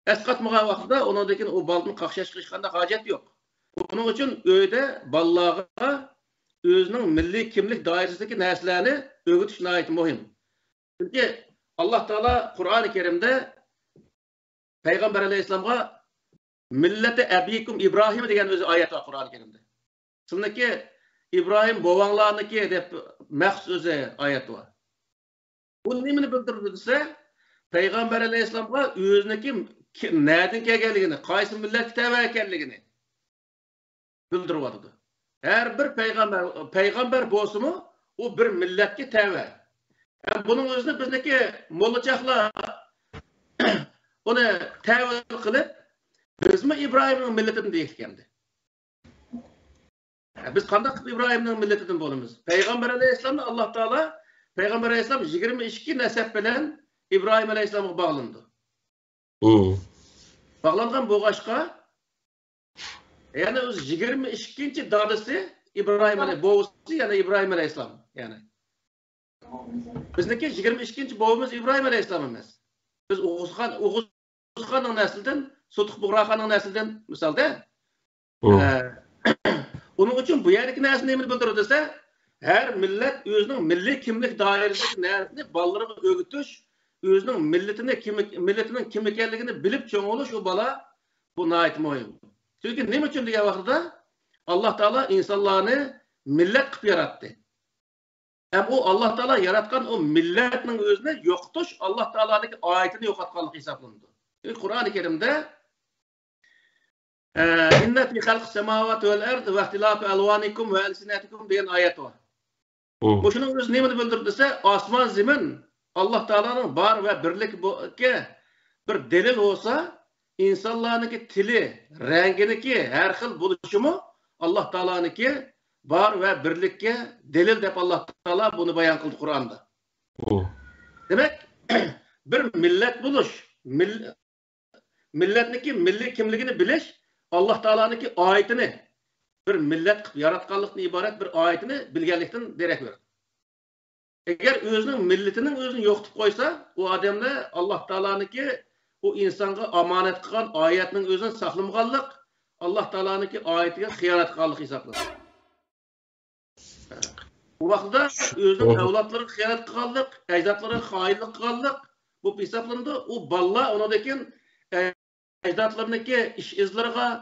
Esqatmagan vaqtda onundakin o balını qaqşaş qilishganda hojat yo'q. Bunun uchun öyde balaga özünün milli kimlik dairesideki narsalarni öğütüş nayet muhim. Çünkü Allah Teala Kur'an-ı Kerim'de Peygamber Aleyhisselam'a milleti abikum İbrahim degan özü ayet var Kur'an-ı Kerim'de. Şundaki İbrahim boğanlarınki dep mahsus özü ayet var. Bu nimini bildirdi dese Peygamber Aleyhisselam'a özüneki nereden kelganligini, qaysi millet tava ekanligini bildirib atdı. Her bir peygamber bolsumu o bir milletke tava. Yani bunun özünü bizdeki mollaçaklar onu tava kılıp biz mi İbrahim'in milletinden deyilkendi. Biz qanday İbrahim'in milletinden bolumuz? Peygamber Aleyhisselam'la Allah Teala Peygamber Aleyhisselam 22 nesep bilen İbrahim Aleyhisselam'a bağlandı. Bağlangan boğaşqa yani öz 22. dadısı İbrahim Aleyhisselam, boğusu yani İbrahim Aleyhisselam yani. Bizdeki 22. boğumuz İbrahim Aleyhisselam emas. Biz Oğuzxan'ın nesilden, Sotuq Buğraqan'ın nesilden misalda. Onun için bu yerdeki nersin nemini bildirir dese, her millet özünün milli kimlik dairesindeki nersini ballarına öğütüş, özünün milletinin kim ekanligini bilip çoğun oluş o bala bu nayet muhim. Çünkü ne için diye vaxtda Allah Teala insanlarını millet kıp yarattı. Hem o Allah Teala yaratkan o milletinin özüne yoktuş Allah Teala'daki ayetini yokatkanlık hesaplandı. Çünkü Kur'an-ı Kerim'de İnne fi halq semavati vel ard ve ihtilafi alvanikum ve elsinatikum diyen ayet var. Bu şunun özü nemini bildirdiyse asman zemin Allah Teala'nın bar ve birlikke bir delil olsa insanlarınki tili, renginiki her xil buluşumu Allah Teala'nınki bar ve birlikke delil dep Allah Teala bunu bayan kıldı Kur'an'da. Demek bir millet buluş, milletniki milli kimligini biliş Allah Teala'nınki ayetini bir millet yaratkanlıktan ibaret bir ayetini bilgenlikten derek verir. Eğer özünün milletinin özünü yoktub koysa o adamda Allah Teala'nınki o insanga amanet kılan ayetinin özünü saklamğanlık Allah Teala'nınki ayetine hıyanet kılanlık hesaplanır. Bu vaxtda özünün evlatları hıyanet kılanlık, ecdatları hainlik kılanlık bu hesaplandı. O balla onadakin ecdatlarındaki iş izlerine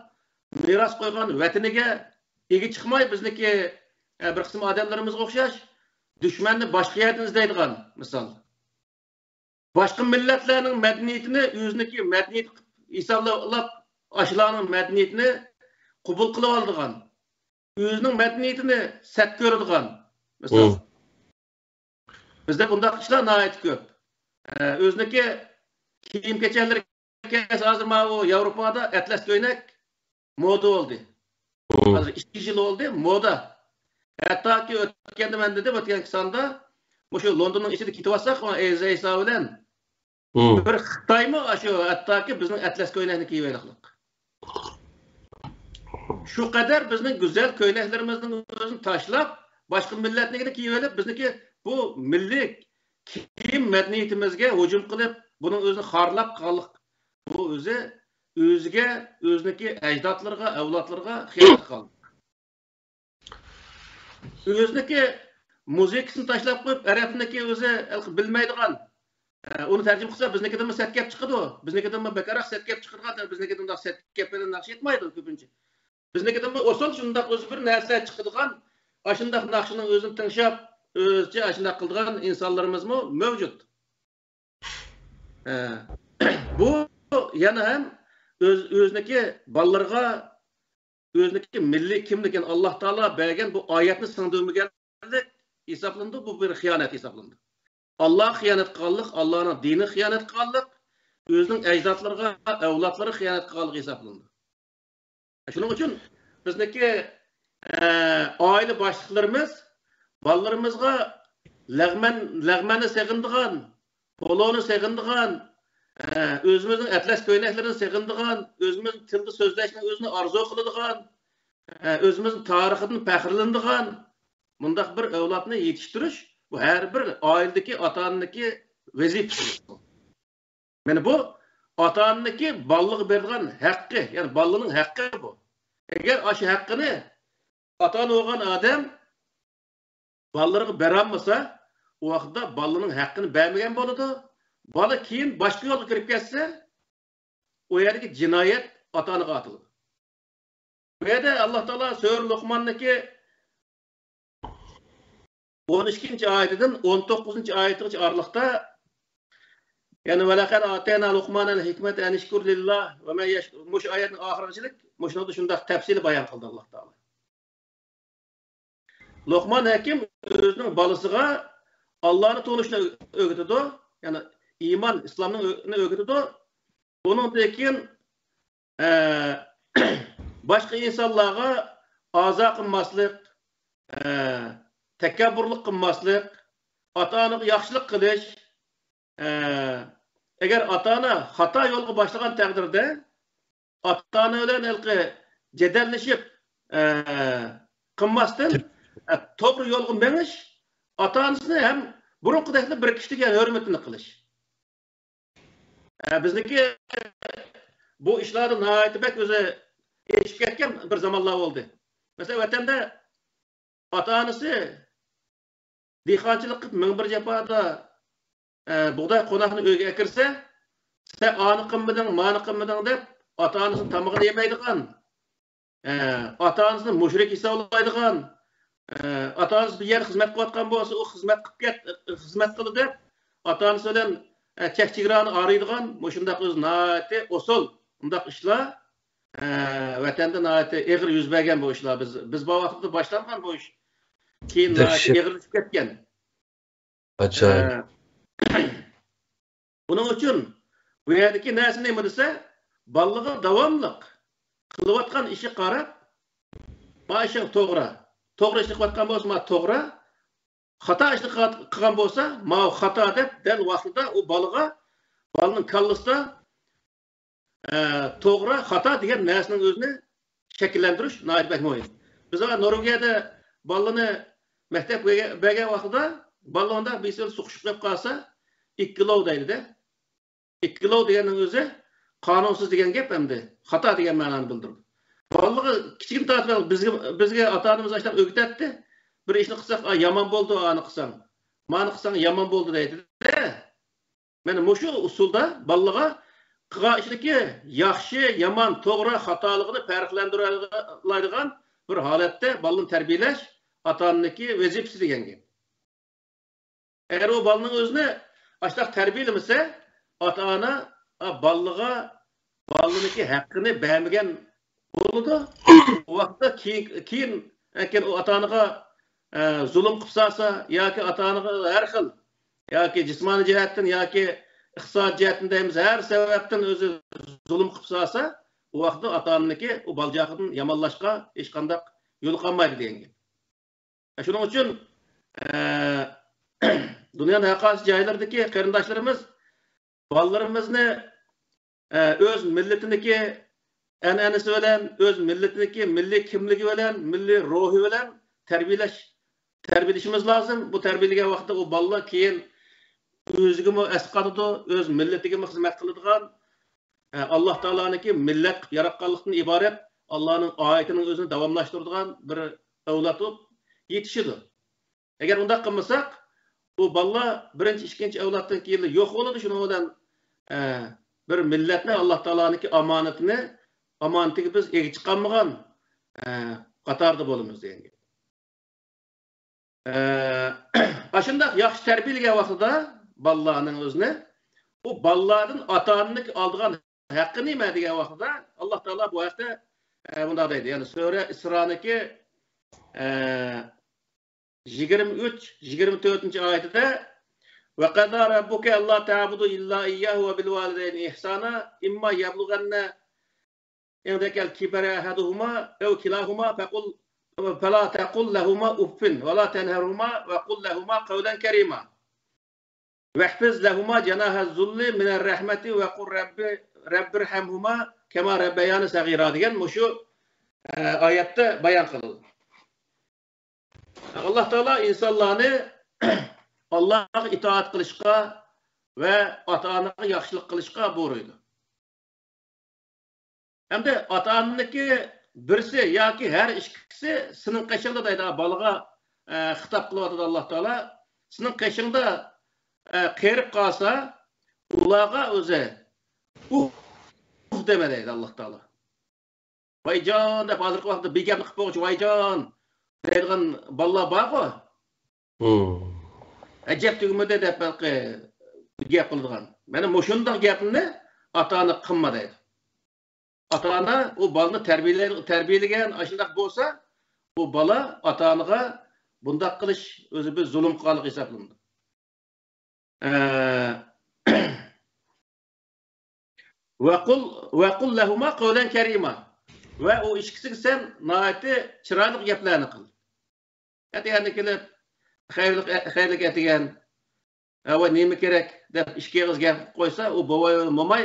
miras koygan vatanige egi çıkmay bizdeki bir kısım adamlarımız okşaş düşmanni başka yerden izleydigan misal. Başka milletlerinin medeniyetini özüneki medeniyet hesaplayıp aşılarının medeniyetini kubul kılıp aldıgan. Özünün medeniyetini set görüdügan misal. Bizde bundaq işler nayet köp. Özüneki kiyim keçerleri hazır o Avrupa'da atlas göйnek moda oldu. Hazır 2 yıl oldu moda. Hatta ki ötkende ben dedim ötken sanda şu London'un içinde kitap alsak ama hesabı bilen bir Xitay mı şu hatta ki bizim atlas göynekni kiyiveyliklik. Şu kadar bizim güzel köyneklerimizin özünü taşlap başka milletnikini kiyivelip bizdeki bu milli kiyim medeniyetimizge hücum kılıp bunun özünü harlap kalık. Bu özüge özüneki ecdatlarga, evlatlarga hıyanet kaldı. Özüneki müzikasını taşlap koyup Arap'ındaki özü bilmeydiğen onu tercüme kılsa biznikiden mi setkep çıkıdı o? Biznikiden mi bekarak setkep çıkırgan biznikiden de setkepeden nakş etmeydi köpünce. Biznikiden mi olsun şundak özü bir nerse çıkıdığan aşındak nakşının özünü tınşap özce aşındak kıldığan insanlarımız mı mevcut. Bu yani hem özüneki ballarga özüneki milli kimlikin Allah Teala bergen bu ayetini sındırmaganlık hesaplandı bu bir hıyanet hesaplandı. Allah hıyanet kıllık, Allah'ın dini hıyanet kıllık özünün ecdatlarına, evlatları xıyanat qılğanlığı hesaplandı. Şunun için bizdeki aile başlıklarımız ballarımızga lağmeni sığındıgan, polonu sığındıgan, özümüzün etles köyneklerini sığındıgan, özümüzün tilde sözleşme özünü arzu kılıdıgan, özümüzün tarixini pəxirlindigan bundaq bir evlatını yetiştiriş bu her bir ailedeki ata-anadaki vazifesi. Yani bu ata-anadaki ballığı berdiğin hakkı, yani ballının hakkı bu. Eğer aşı hakkını ata-ana olgan adam ballarını beranmasa, o vaxtda ballının hakkını vermegen boludu. Balı keyin başka yolga kirip ketse, o yerdeki cinayet ata-anaga atıldı. Ve de Allah Teala Sure Luqman'daki 12. ayetinden 19. ayetigacha aralıkta yani velaqad atayna Luqmanal hikmete en işkur lillah ve men yashkur muş ayetin ahirçilik muşunu şundaq tafsili bayan kıldı Allah Teala. Luqman hakim özünün balısıga Allah'ını tanışını öğütüdü. Yani iman, İslam'ın öğütüdü. Bunun keyin başka insanlara aza qılmaslık, tekabburluk qılmaslık, ata-anaga yaxşılık qilish, eğer ata-ana hata yolga başlagan taqdirde ata-ana bilen elqi jedelleşip qılmasdan to'g'ri yo'lga menish, ata-onasini ham burunqidek bir kishiga hurmatini qilish. Bizniki bu ishlarni nihoyatda bak o'zi eshib ketgan bir zamonlar bo'ldi. Masalan, vatanda ata-onasi dehqonchilik qilib ming bir jafoda bug'doy qo'noqni uyga kirsa, sen ani qilmading, mani qilmading deb ata-onasini tomog'ini yemaydigan, ata-onasini mushrik hisoblaydigan, ata-onasi bir yer xizmat qilayotgan bo'lsa, u xizmat qildi deb ata-onasi bilan chek-chegarani araydigan, shundaq o'zi nihoyatda usul undaq ishlar vatanda nihoyatda eg'ir yuz bergan bu ishlar. Biz bu vaqtda boshlangan bu ish. Keyin nihoyatda eg'irlashib ketgan. Ajoyib. Buning uchun bu yerdagi narsa nima desa, ballig'i davomliq qilayotgan ishi qarab, bu ish to'g'ri. To'g'ri ish qilayotgan bo'lsa, ma to'g'ri. Xato ish qilgan bo'lsa, ma xato deb dal vaqtida u balining kallasida to'g'ri, xato degan narsaning o'zini shakllantirish nihoyat muhim. Biz Norvegiyada balani maktabga bergan vaqtida balonda bir so'l suqishib qo'yib qolsa, 2 kilo deydi-da. 2 kilo deganning o'zi qonunsiz degan gap hamda xato degan ma'noni bildirdi. Ballig'i kichik tartib bizga ota-onamiz ashlar o'rgatdi. Bir ishni qilsak, yomon bo'ldi, ani qilsang. Mani qilsang yomon bo'ldi deydi-da. Mana shu usulda ballig'i qilgan ishligi yaxshi, yomon, to'g'ri, xatoligini farqlantiradigan bir holatda balani tarbiyalash ota-onaniki vazifasi degan gap. Eğer o balının özünü açlaq terbiyelemese, ata-ana balınınki hakkını beğenmegen oldu. O vaxtda keyin o ata-anaga zulüm qıpsasa, ya ki ata-anaga her xil, ya ki cismani cihetten, ya ki iqtisad cihetten deyimiz, her sebepten özü zulüm qıpsasa, o vaxtda ata-ananiki o balcağının yamanlaşqa hiç qandaq yolu qalmaydı deyen gibi. Şunun için dünyanın hakası cahillardaki qarindoshlarimiz ballarimizni öz milletindeki an'anasi bilan, öz milletindeki milliy kimligi bilan, milliy ruhi bilan tarbiyalashimiz lazım. Bu tarbiyalagan vaqtda o ballar keyin o'ziga asqatadi, öz milletiga xizmat qiladigan, Alloh taolaniki millat yaratganlikdan iborat Allohning oyatining o'zini davomlashtiradigan bir avlod yetishidi. Agar undaq qilmasak, bu balla birinchi, ikkinchi avloddan keyin yo'q bo'ladi. Shuning bilan bir millatni Alloh taolaniki omonatiga biz ega chiqolmagan qatorda bo'lamiz degan gap. Ashundaq yaxshi tarbiyalagan vaqtida ballaning o'zini bu balladan ota-onaning oldigan haqqi nima degan vaqtida Alloh taolo bu vaqtda bunday deydi. Ya'ni Sura Isroniki 23-24 oyatida Ve kadâ rabbuke allâ ta'budu illâ iyyâhu ve bil vâlideyni ihsâna imma yablughanne indekel kibere ahaduhuma ev kilahuma fekul فَلَا تَقُلْ لَهُمَا اُفٍّ وَلَا تَنْهَرْهُمَا وَقُلْ لَهُمَا قَوْلًا كَرِيمًا وَاحْفِظْ لَهُمَا جَنَاحَ الذُّلِّ مِنَ الرَّحْمَةِ وَقُلْ رَبِّ ارْحَمْهُمَا كَمَا رَبَّيَانِ صَغِيرًا degan şu ayette bayan kılındı. Allah Teala insanlarını Allah'a itaat kılışka ve ata-anaga yaxşılık kılışka buyurdu. Hem de ata-ananiki birisi yoki her ikkisi senin qeşingda deydi balaga hitap kılıvadı Allah Teala. Senin qeşingda qerip qalsa ularga o'zi deme deydi Allah Teala. Vayjon deb hozirgi vaqtda begapni qilib qo'yuvchi vayjon deydigan bolalar bor-ku. Ajab tugmada deb balki gap qiladigan. Mana mushundoq gapni ata-ona qilma deydi. Ata-ona o balını terbiyeleyen aşındak bolsa, o bala ata-onaga bundak qilish o'zi bir zulm qilganlik hisoblanadi. Ve qul lahuma qawlan karima. Ve o ikisiga sen nihoyatda chiroyli gaplarni qil. Aytganda kelib xayrlik aytgan, va nima kerak deb ikki og'iz gap qo'ysa, o bovoy momay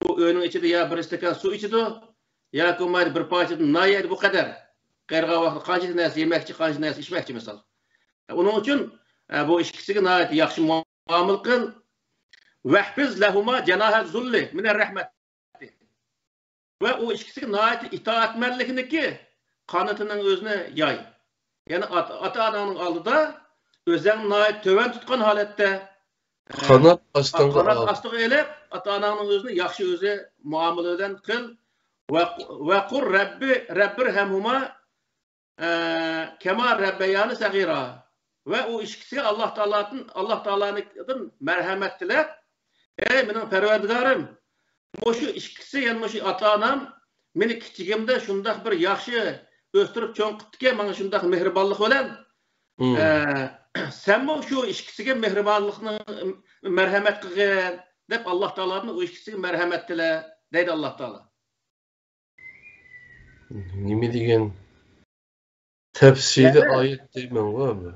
bu önün içinde ya bir istakan su içidi, ya ko'maydi bir parchadan non yeydi bu qadar. Qirg'a vaqtda qancha narsa yemakchi, qancha narsa ichmakchi misol. Uning uchun bu ikkisiga nihoyat yaxshi muomala qil. Vahfiz lahuma janaha zulli min ar-rahmat. Ve o ikkisiga nihoyat itoatmanlikniki qanatining o'zini yoy. Ya'ni ata-onaning oldida o'zing nihoyat to'van tutgan holatda Kanat astığı elip ata-onanın özünü yaxşı özü muameleden kıl ve kur rabbirhamhuma kema rabbayani sagira ve o ikisi Allah Taala'nın merhamet dilep ey benim perverdigarım o şu ikisi yani şu ata-onam meni kichigimda shundoq bir yaxshi o'stirib cho'nqitdiki mana shundoq mehribonlik bilan sen mi şu ikisiga mehribonlikni merhamet qilgin deb Allah Taala'nın o ikisiga merhamet dile deydi Allah Taala. Nima degan tafsirli oyat deyman abi.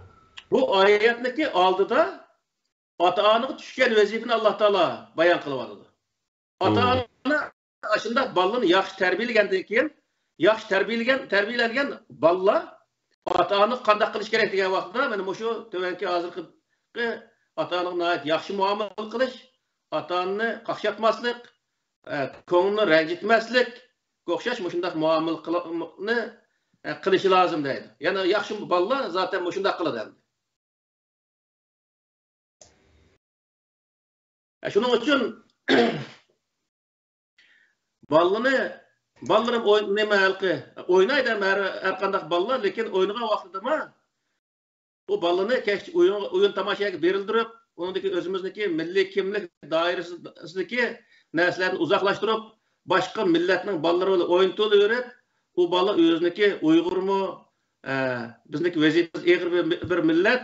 Bu oyatniki oldida ota-onaga tushgan vazifani Allah Taala bayon qilib oldi. Ota-ona ashunda bolani yaxshi tarbiyalagandan keyin yaxshi tarbiyalangan bolalar ata-ona qanday qilish kerak degan vaqtda mana shu to'vanki hozirgi ata-onaga nihoyat yaxshi muomala qilish, ata-onani qaqshatmaslik, ko'nglini ranjitmaslik, o'xshash shunday muomalani qilishi lozim deydi. Ya'ni yaxshi bolalar zaten shunday qiladi. Shuning uchun bolalarım oynaydı her qandaq bolalar, lekin o'ynagan vaqtida bu balını oyun tamaşaya berildirip, onundaki özümüzdeki milli kimlik dairesideki narsalarni uzaklaştırıp, başka milletning balalarıyla oynatılıp öğrenip, bu bala özündeki Uyg'ur mu, bizdeki vaziyetimiz egir bir millet,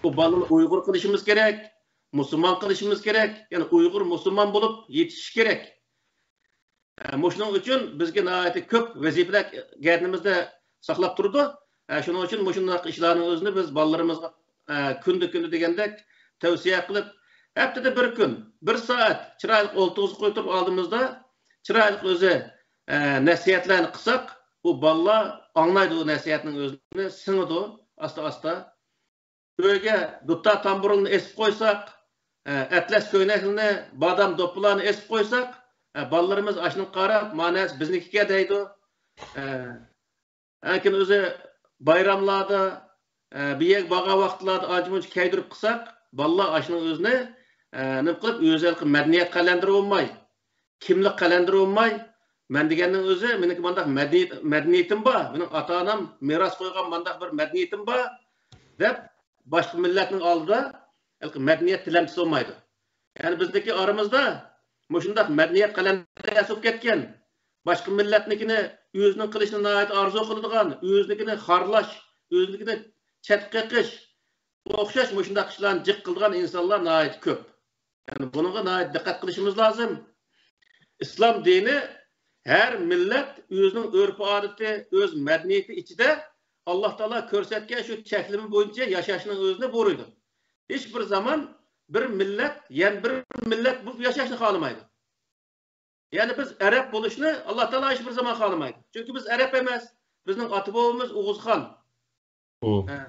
bu balını Uyg'ur qilishimiz kerak, Müslüman qilishimiz kerak, yani Uyg'ur Müslüman bulup yetişiş kerak. Shuning uchun bizga nihoyat ko'p vazifalar gardimizda saqlab turdi. Shuning uchun shunday ishlarning o'zini biz bolalarimizga kunda degandek tavsiya qilib, haftada bir kun, 1 soat chiroyli o'ltig'iz qo'yib oldimizda chiroyli o'zi nasihatlarni qilsak, bu bolalar anglaydi o nasihatning o'zini, singidi asta-asta. Uyga dutta tamburni esib qo'ysak, atlas ko'ylakni, badam do'ppilarni esib qo'ysak, bolalarimiz ashuni qarab, manas biznikiga deydi. Lekin o'zi bayramlarda, biyek bağa vaqtlarda ancha-muncha kaydirib qilsak, bolalar ashuni o'zini nima qilib, o'zal madaniyat qalandirib olmay, kimlik qalandirib olmay, men deganning o'zi, meniki bundaq madaniyatim bor, mening ota-onam meros qo'ygan bundaq bir madaniyatim bor deb boshqa millatning oldida madaniyat tilamchisi olmaydi. Ya'ni bizdagi aramizda shundoq madaniyat qalandirib bo'lib ketgan, boshqa millatnikini o'zining qilishni nihoyat orzu qiladigan, o'zinikini xorlash, o'zinikini chatqiqish, o'xshash shunday ishlarni jiq qilgan insonlar nihoyat ko'p. Yani bunga nihoyat diqqat qilishimiz lozim. İslam dini her millet o'zining urf-odati, o'z madaniyati ichida Alloh taolo ko'rsatgan shu cheklimi bo'yicha yashashning o'zini buyurdi. Hech bir zaman bir millet, yani bir millet bu yashashni xohlamaydi. Yani biz Arap bo'lishni Alloh taolo hech bir zaman xohlamaydi. Chunki biz Arap emas. Bizning ota-bobamiz O'g'uzxon,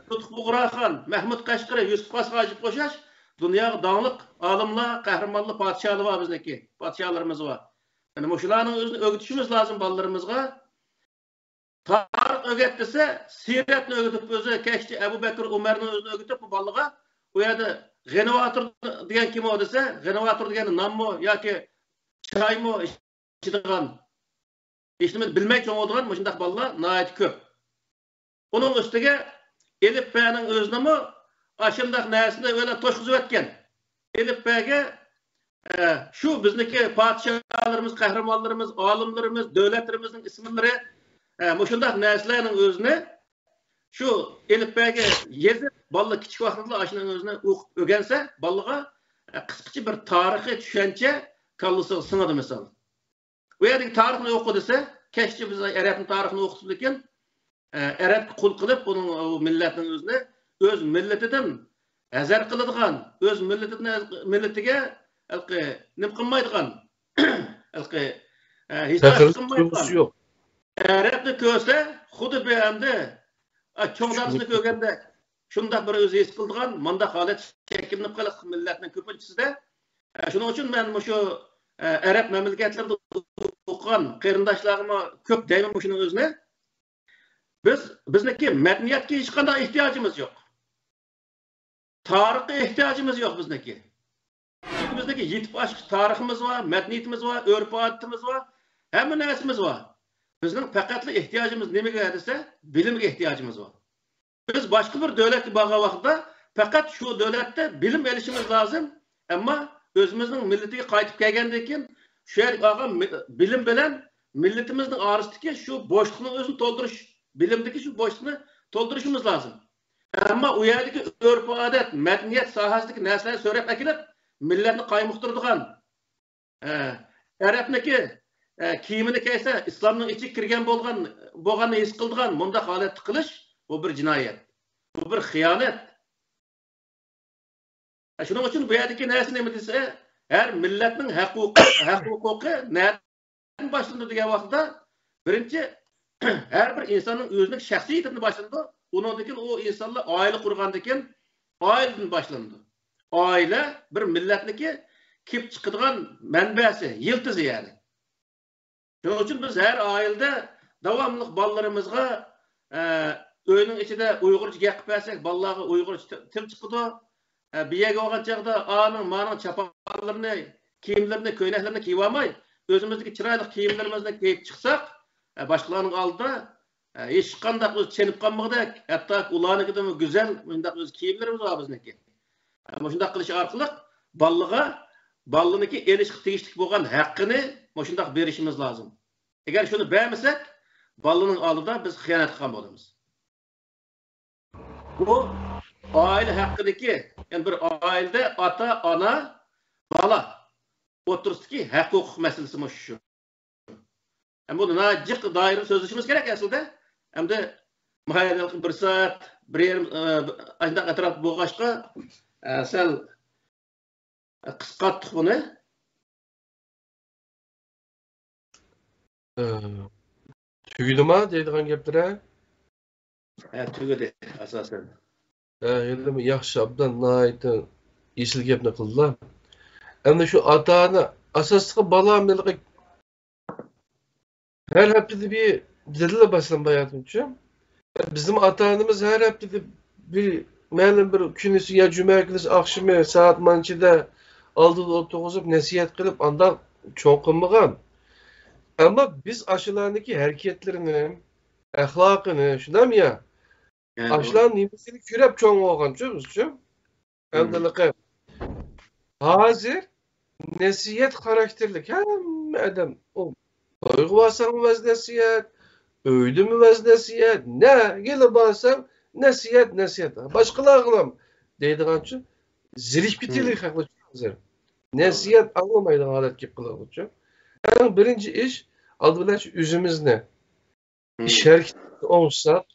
Tutq Bug'roxon, Mahmud Qashqari, Yusuf Qasqajib qo'shash dunyoga donglik olimlar, qahramonlar, podsholar bor bizniki, podsholarimiz bor. Yani shularning o'zini o'rgatishimiz lozim bolalarımizga. Tarix o'rgatsa, siratni o'rgatib o'zi Kashchi Abu Bakr Umarning o'zini o'rgatib bu bolaga u yerda g'enovator degan kim o desa, g'enovator degani nonmi yoki choymi ichadigan hechni bilmay cho'ng bo'lgan shunday bolalar nihoyat ko'p. Uning ustiga Elif Bey'ning o'zinimi ashundaq narsani o'ylab to'shqizib o'tgan. Elif Bey'ga şu bizniki podshohlarimiz, qahramonlarimiz, olimlarimiz, davlatlarimizning ismlari shunday narsalarning o'zini shu Elif Bey'ga yezib, bolalar kichik vaqtida ashuning o'zini o'qib o'rgansa, bolaga qisqacha bir tarixiy tushuncha kallasi singadi misol. Bu yerdagi tarixni o'qi desa, Kashchi biz Arabning tarixini o'qitib ekan, Arab qul qilib buning millatning o'zini o'z millatidan azar qiladigan, o'z millatiga nim qilmaydigan, hech qilmaydigan yo'q. Arabni ko'rsa, xuddi bu hamda cho'ngdarsini ko'rganda shunday bir o'zi his qiladigan, munda holat shakllanib qolib millatning ko'pinchisida. Shuning uchun men shu Arab mamlakatlarida o'qigan qarindoshlarimga ko'p deyman shuning o'zini. Bizniki madaniyatga hech qanday ehtiyojimiz yo'q. Tarixga ehtiyojimiz yo'q bizniki. Bizdeki yetib oshib tariximiz var, madaniyatimiz var, urf-odatimiz var, hamma narsamiz var. Bizning faqatli ehtiyojimiz nimaga desa, bilimga ehtiyojimiz var. Biz boshqa bir davlatga borgan vaqtda faqat shu davlatda bilim olishimiz lozim, ammo o'zimizning millatiga qaytib kelgandan keyin shu yerga olgan bilim bilan millatimizning orasidagi shu bo'shliqni o'zini to'ldirish, bilimdagi shu bo'shliqni to'ldirishimiz lozim. Ammo u yerdagi urf-odat, madaniyat sohasidagi narsalarni so'rab akilib milletni qaymoqtirdigan Arabniki kiyimini kiysa islomning ichiga kirgan bo'lganini his qildigan bunda holatni qilish bu bir jinoyat. Bu bir xiyonat. Shuning uchun bu yerdagi narsa nima desa, har millatning huquqi nereden boshlandi degan vaqtda birinchi har bir insonning o'zining shaxsiyatini boshlandi. Undan keyin o insonlar oila qurgandan keyin oiladan boshlandi. Aile bir milletniki kip çıkıdığan menbesi, yıltısı yani. Şunun için biz her ailede devamlılık ballarımızga öğünün içinde Uygurca yakıp versek, ballarına Uygurca til çıkıdı. Bir yere olan çağda ağanın, mağanın çaparlarını, kiyimlerini, köyneklerini kiyvamay, özümüzdeki çıraylık kiyimlerimizden giyip çıksak, başkalarının aldı, hiç kandak öz çenip kalmadık, hatta ulağını gidip güzel, öz kiyimlerimiz var bizdeki. Ama şunday qilish orqali ballaniki elishga tegishli bo'lgan haqqini shunday berishimiz lozim. Agar shuni bermasak, ballaning oldida biz xiyonat qilgan bo'lamiz. Bu oila haqidagi, ya'ni bir oilada ota, ona, bola o'tirsidagi huquq masalasi shu. Buni jiq doira so'zlashimiz kerak aslida. Hamda muhayyillik bir soat, bir yarim ajda atrof bo'lg'ashqa sal qisqartdik buni. Tugidimi deydigan gaplar? Tugidi asosan. Endi yaxshi obdan nihoyatda esil gapni qildilar. Endi shu ota-ona asosli balamiligi her haftada bir dediler başlanmayatınca. Bizim ata-onamiz her haftada bir ma'lum bir kunisi ya cuma kunisi akşamı saat manchida aldıda o'tqizib nasihat qilib andan cho'ng qilmagan. Ama biz aşılarındaki hareketlerini, ahlakını, şunam ya, aşıların nimetini kürep çoğun olgan çoğumuzcu. Endiliqi. Hazır, nasihat karakterlik. Hem adam, o toygu basan vaz nasihat, öydü mü vaz nasihat, ne, gelip basan nasihat. Başkalar kılam. deydigancha zirip keteli haqlı. Nasihat anlamaydı halet gibi kılavuzca. Yani birinci iş aldılar üzümüzne. İş hareketi olsa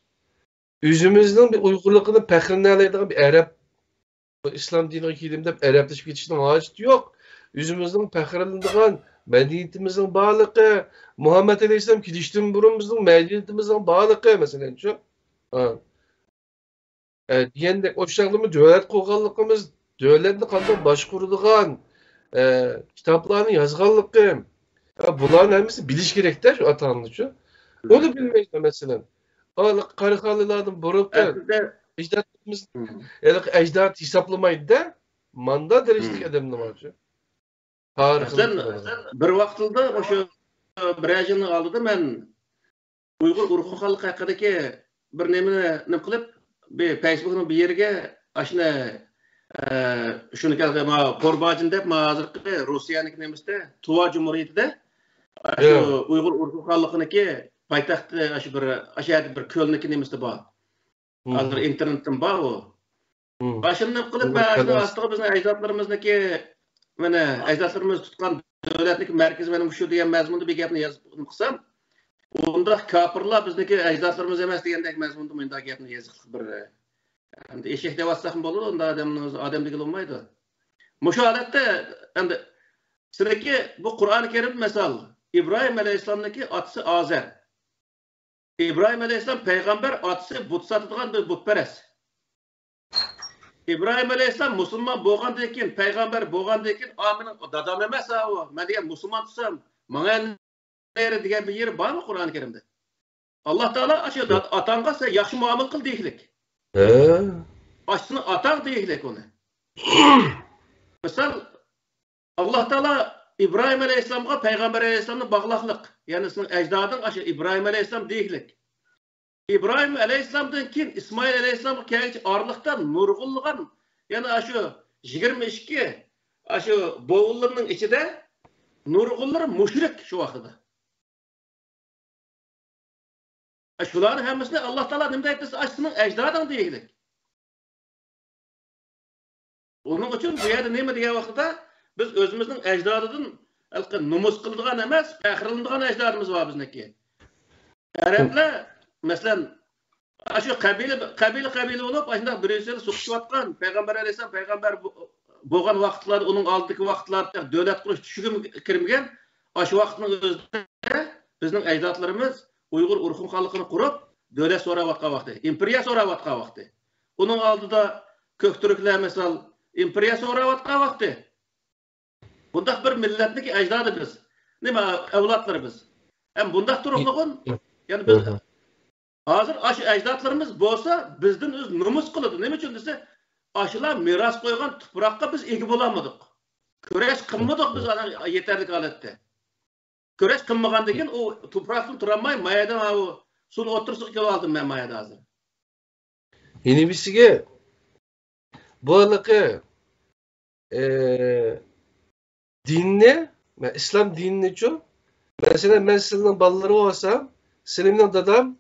üzümüzün bir uygurluğunu pekrinlerle bir Arap İslam dinine kilimde Araplaşıp geçişten hacet yok. Üzümüzün pekrinlerden medeniyetimizin bağlığı, Muhammed Aleyhisselam kiliştiğim burumuzun medeniyetimizin bağlığı mesela şu. Diyendek o şekilde devlet koğallıkımız, devletini kandan başkurduğun kitaplarını yazganlığı. Bunların hepsi biliş gerektir şu atanlıcı. Onu bilmeyiz mesela. Karıkalılardan borukta ecdatımız ecdat hesaplamaydı da manda derecedeki adamını var. Sen bir vaxtılda şu Brajin'i aldı da ben Uygur urxu xalqı hakkındaki bir ne kılıp bir Facebook'un bir yerine aşına şunu kelge Korbacın dep hazırkı Rusiyanın nemiste Tuva Cumhuriyeti'de şu Uygur urxu xalqınınki paytaxtı aşağıda bir Köln'deki nemiste var. Hazır internetten var o. Başını kılıp ben aşına astığı bizim ecdatlarımızdaki mene ecdatlarımız tutkan devletlik merkez benim şu diye mezmunda bir gapni yazıp kısam onda kapırlar bizdeki ecdatlarımız emas degendek mezmunda menda gapni yazıp bir endi eşek deb atsak bolur onda adamdagi olmaydı. Muşu adatda endi sizeki bu Kur'an-ı Kerim mesal İbrahim Aleyhisselam'daki atısı Azer. İbrahim Aleyhisselam peygamber atısı but satıdığan bir butperest. İbrahim Aleyhisselam Müslüman boğandan keyin, peygamber boğandan keyin, "Aminin dadam emas o. Men degan Müslüman tutsam, manga nere degan bir yeri barmı Kur'an-ı Kerim'de? Allah Taala aşı atanga sen yaxşı muamele kıl deyiklik. Aşını atang deyiklik onu. Misal Allah Taala İbrahim Aleyhisselam'a peygamber Aleyhisselam'ın bağlaqlık. Yani senin ecdadın aşı İbrahim Aleyhisselam deyiklik. İbrahim Aleyhisselam'dan keyin İsmail Aleyhisselam'a kelgich arlıqdan nurgulgan yani aşı 22 aşı boğullarının içinde nurgullar müşrik şu vaqtida. Şuların hemmisini Allah Taala nimde aytsa aşının ecdadın deyiklik. Onun için bu yerda nima degan vaqtida biz özümüzün ecdadıdan numus qiladigan emas, faxrlanadigan ecdadımız var bizniki. Araplar mesela şu kabile olup aşında birisini soquşayotgan Peygamber Aleyhisselam peygamber bo'lgan vaqtlar onun aldiki vaqtlarda devlet qurish tushugim kirmagan aşı vaqtning o'zida bizning ecdatlarımız Uygur urxun xalqini qurib devlet so'rayotgan vaqti, imperiya so'rayotgan vaqti. Onun aldıda köktürkler mesela imperiya so'rayotgan vaqti. Bundaq bir milletniki ecdadı biz. Nima avlodlarimiz. Hem bundaq turuqliğin yani biz hazır aşı ecdatlarımız bolsa bizden öz numus kılıdı. Nima üçün dese aşılar miras koygan tupraqqa biz egi bolamadık. Köreş qılmadık biz yeterli halatda. Köreş qılmagandan keyin o tupraqdan turamay mayadan o sunu otursuq kelib aldım ben mayada hazır. Yeni birisiga bu anaqa dinni, İslam dinini chu mesela men sizning balalari bo'lsam, sizning dadam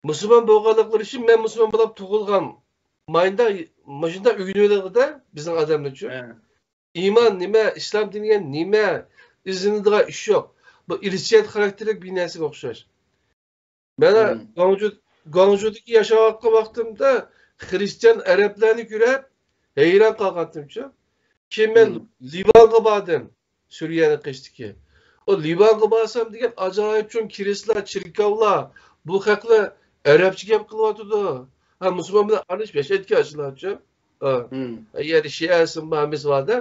Müslüman bo'lganliklari uchun men Müslüman bo'lib tug'ilgan mayda mashunda o'rganadi bizning odamlar uchun. İman nima, İslam diniga nima izindigan ish yo'q. Bu irchiyat xarakterlik bir narsaga o'xshash. Mana Guangzhoudagi yashayotgan vaqtimda Hristiyan arablarni ko'rib hayron qolgandim-chu. Keyin men Livanga bordim, Suriyaning qishdiki. O Livanga borsam degan ajoyib cho'ng kiristlar, chirkovlar bu haqda arabcha gap qilyotdi. Ha, musulmon bilan aralashib yashayotgan ashlarchi. Yer shiasin bamiz borda.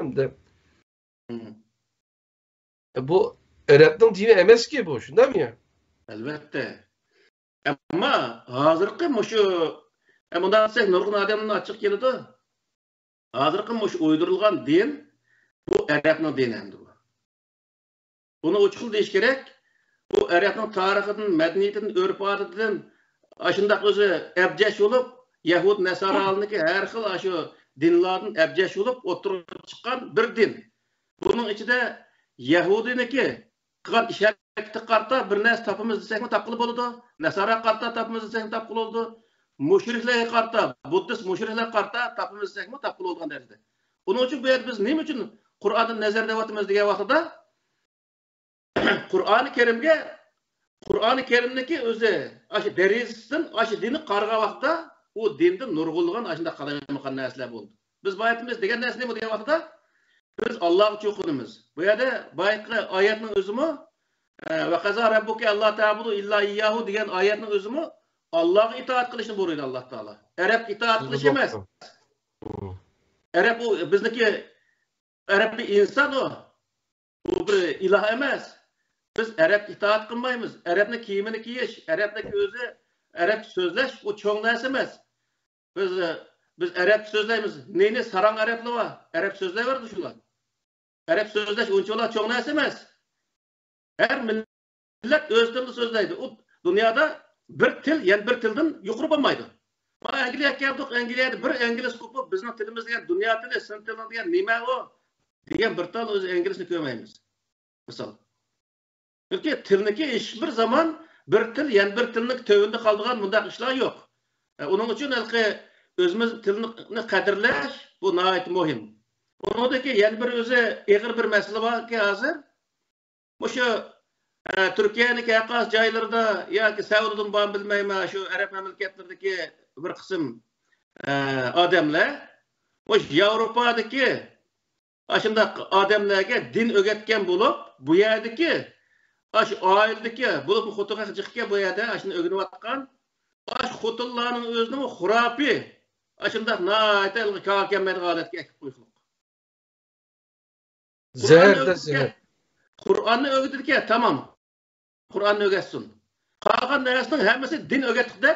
Bu Arapning dini emas-ki bu, shundaymi? Albatta. Ama hozirgi mushu bundan desak nurg'un odamlar ochiq keladi. Hozirgi mushu uydirilgan din bu Arapning dini endi bu. Buni uçqul deyish kerak. Bu Arapning tarixidan, madaniyatidan, urf-odatidan ashundaq o'zi abjash bo'lib, Yahud Nasaralniki har xil shu dinlardan abjash bo'lib o'tirib chiqqan bir din. Buning ichida Yahudiniki qilgan ishlarga qarta bir narsa topimiz desakmi topqilib bo'ladi. Nasara qarta topimiz desakmi topqilib bo'ladi. müşriklerge qarta, Buddist müşrikler qarta tapımızsakmı tapqıl olgan derecede. Onun için bu yer biz nima üçün Qur'an'ı nazar deyapmiz degan vaqtida Qur'oni Karimniki o'zi aşı derizsin, aşı dini qarga vaqtda u dindan nurg'ulgan ashunda qalamayotgan narsalar bo'ldi. Biz bayatimiz degan narsa nima degan vaqtda biz Alloh uchun o'qinimiz. Bu yerda bayatqi oyatning o'zimi va qaza rabbuka alla ta'budu illa iyyahu degan oyatning o'zimi Allohga itoat qilishni buyurdi Alloh taolo. Arab itoat qilish emas. Arab u bizniki Arab bir inson o. Bu bir iloh emas. Biz Arab itoat qilmaymiz. Arabning kiyimini kiyish, Arabning o'zi Arab so'zlash u cho'ng narsa emas. Biz Arab so'zlaymiz. Neni sarang Arablar var. Arab so'zlayverdi shular. Arab so'zlash unchalar cho'ng narsa emas. Her millet o'z tilida so'zlaydi. U dunyoda bir til, yani bir tildan yuqori bo'lmaydi. Mana Angliyaga keldik, Angliyada bir ingliz ko'p, bizning tilimiz degan dunyo tili, sin tili degan nima u? Degan bir tal o'zi inglizini ko'rmaymiz. Misol. Çünkü tilniki hiçbir zaman bir til, yani bir tilning tövünde qoldigan bundaq ishlar yo'q. Onun için özümüz tilni qadrlash bu nihoyat muhim. Buningdagi yana bir o'zi og'ir bir masala borki hozir o'sha Türkiye'nin qayqas joylarida yoki Saudiyadan borib bilmayman, shu Arab mamlakatlaridagi bir qism odamlar o'sha Yevropadagi ashundaq odamlarga din o'rgatgan bo'lib, bu yerdagi aşı ailedeki bulup xotuğa çıkıya bu yerda aşını öğreniyotgan aş xotunlarning özünün xurapi aşında naaytel kalkenmedi aletke ekip qo'yuq. Zehirde zehir. Kur'an'ı öğretirken tamam. Kur'an'ı öğretsin. Qalgan narsning hammasi din öğretdik deb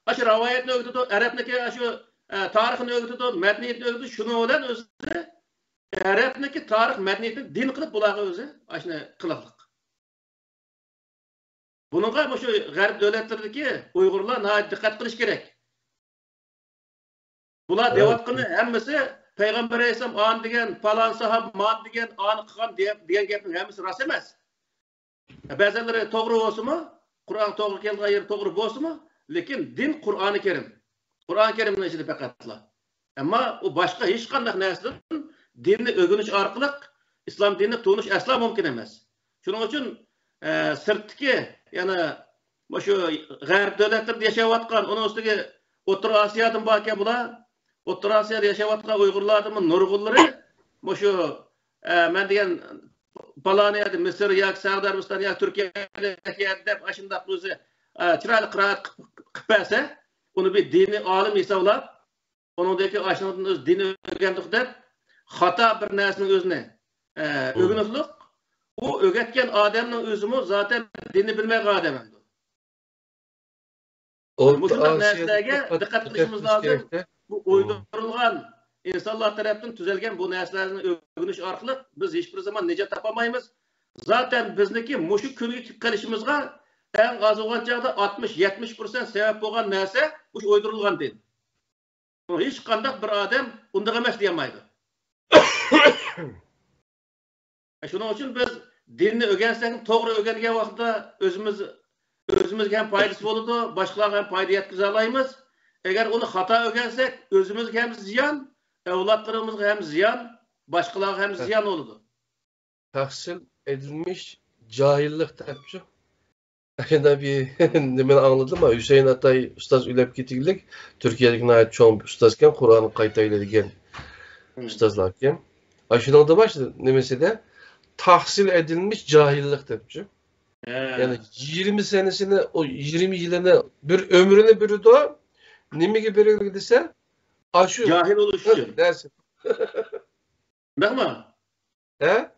aşı rivayetni öğretdi, Arabniki aşı tarixini öğretdi, madaniyatni öğretdi. Şunu bilan o'zi Arabniki tarix madaniyatni din qilib bularga o'zi aşını qiliqliq. Bununla şu Garip devletlerindeki Uygurlar nihayet dikkat kılış gerek. Bunlar devatqını hemmesi Peygamber Aleyhisselam an degen, falan sahab, man degen, anı kıkan diyen gapning hemmesi ras emas. Bazıları doğru olsun mu? Kur'an doğru kelgan yer doğru olsun mu? Lekin din Kur'an-ı Kerim. Kur'an-ı Kerim'in içinde fakatla. Ama o başka hiç qanday narsadan dinni öğreniş arqılıq İslam dinini tuğunuş asla mümkün emas. Şunun için sırtdaki yani şu Garip devletlerinde yaşayotgan, onun üstüge O'rta Osiyodan borken bular, O'rta Osiyoda yaşayotgan Uyg'urlarning nurg'unlari şu men degan Polonyada, Misr yoki Saudiya Arabiston yoki Turkiyada deb ashundaq o'zi chiroyli qiraat qilib bersa, uni bir diniy olim hisoblab, uningdagi ashundan o'z dini o'rgandik deb xato bir narsaning o'zini o'rganishlik o öğretken adamın özümü zaten dini bilmek adamın. Bu şundan neslerge dikkat etmemiz lazım. Bu uydurulgan insanlar tarafından tüzelgen bu neslerin öğreniş arqılıq biz hiçbir zaman necat tapamayız. Zaten bizdeki muşu künlük kalışımızga en az olan çağda 60-70% sebep olan nese bu uydurulgan din. Hiç kandak bir adam undaq emas diyemaydı. Şunun için biz dinni öğrensek, doğru öğrengen vaqtda özümüzge hem faydası boludu, başkalarga hem fayda yetkize alayımız. Eğer onu hata öğrensek, özümüzge hem ziyan, evlatlarımızga hem ziyan, başkalarga hem ziyan oludu. Tahsil edilmiş cahillik tepçi. Aslında bir demin anladım ama Hüseyin Atay ustaz ülep gitiglik Türkiye'deki nayet çoğun ustazken Kur'an'ı kaytayla digen ustazlarken. Aşıdan da başladı nemesi de tahsil edilmiş cahillik tepçi. Yani 20 senesini, o 20 yılını bir ömrünü bürüdü o. Nimi gibi biri gidese aşı. Cahil oluşu. Dersin. Bakma. He?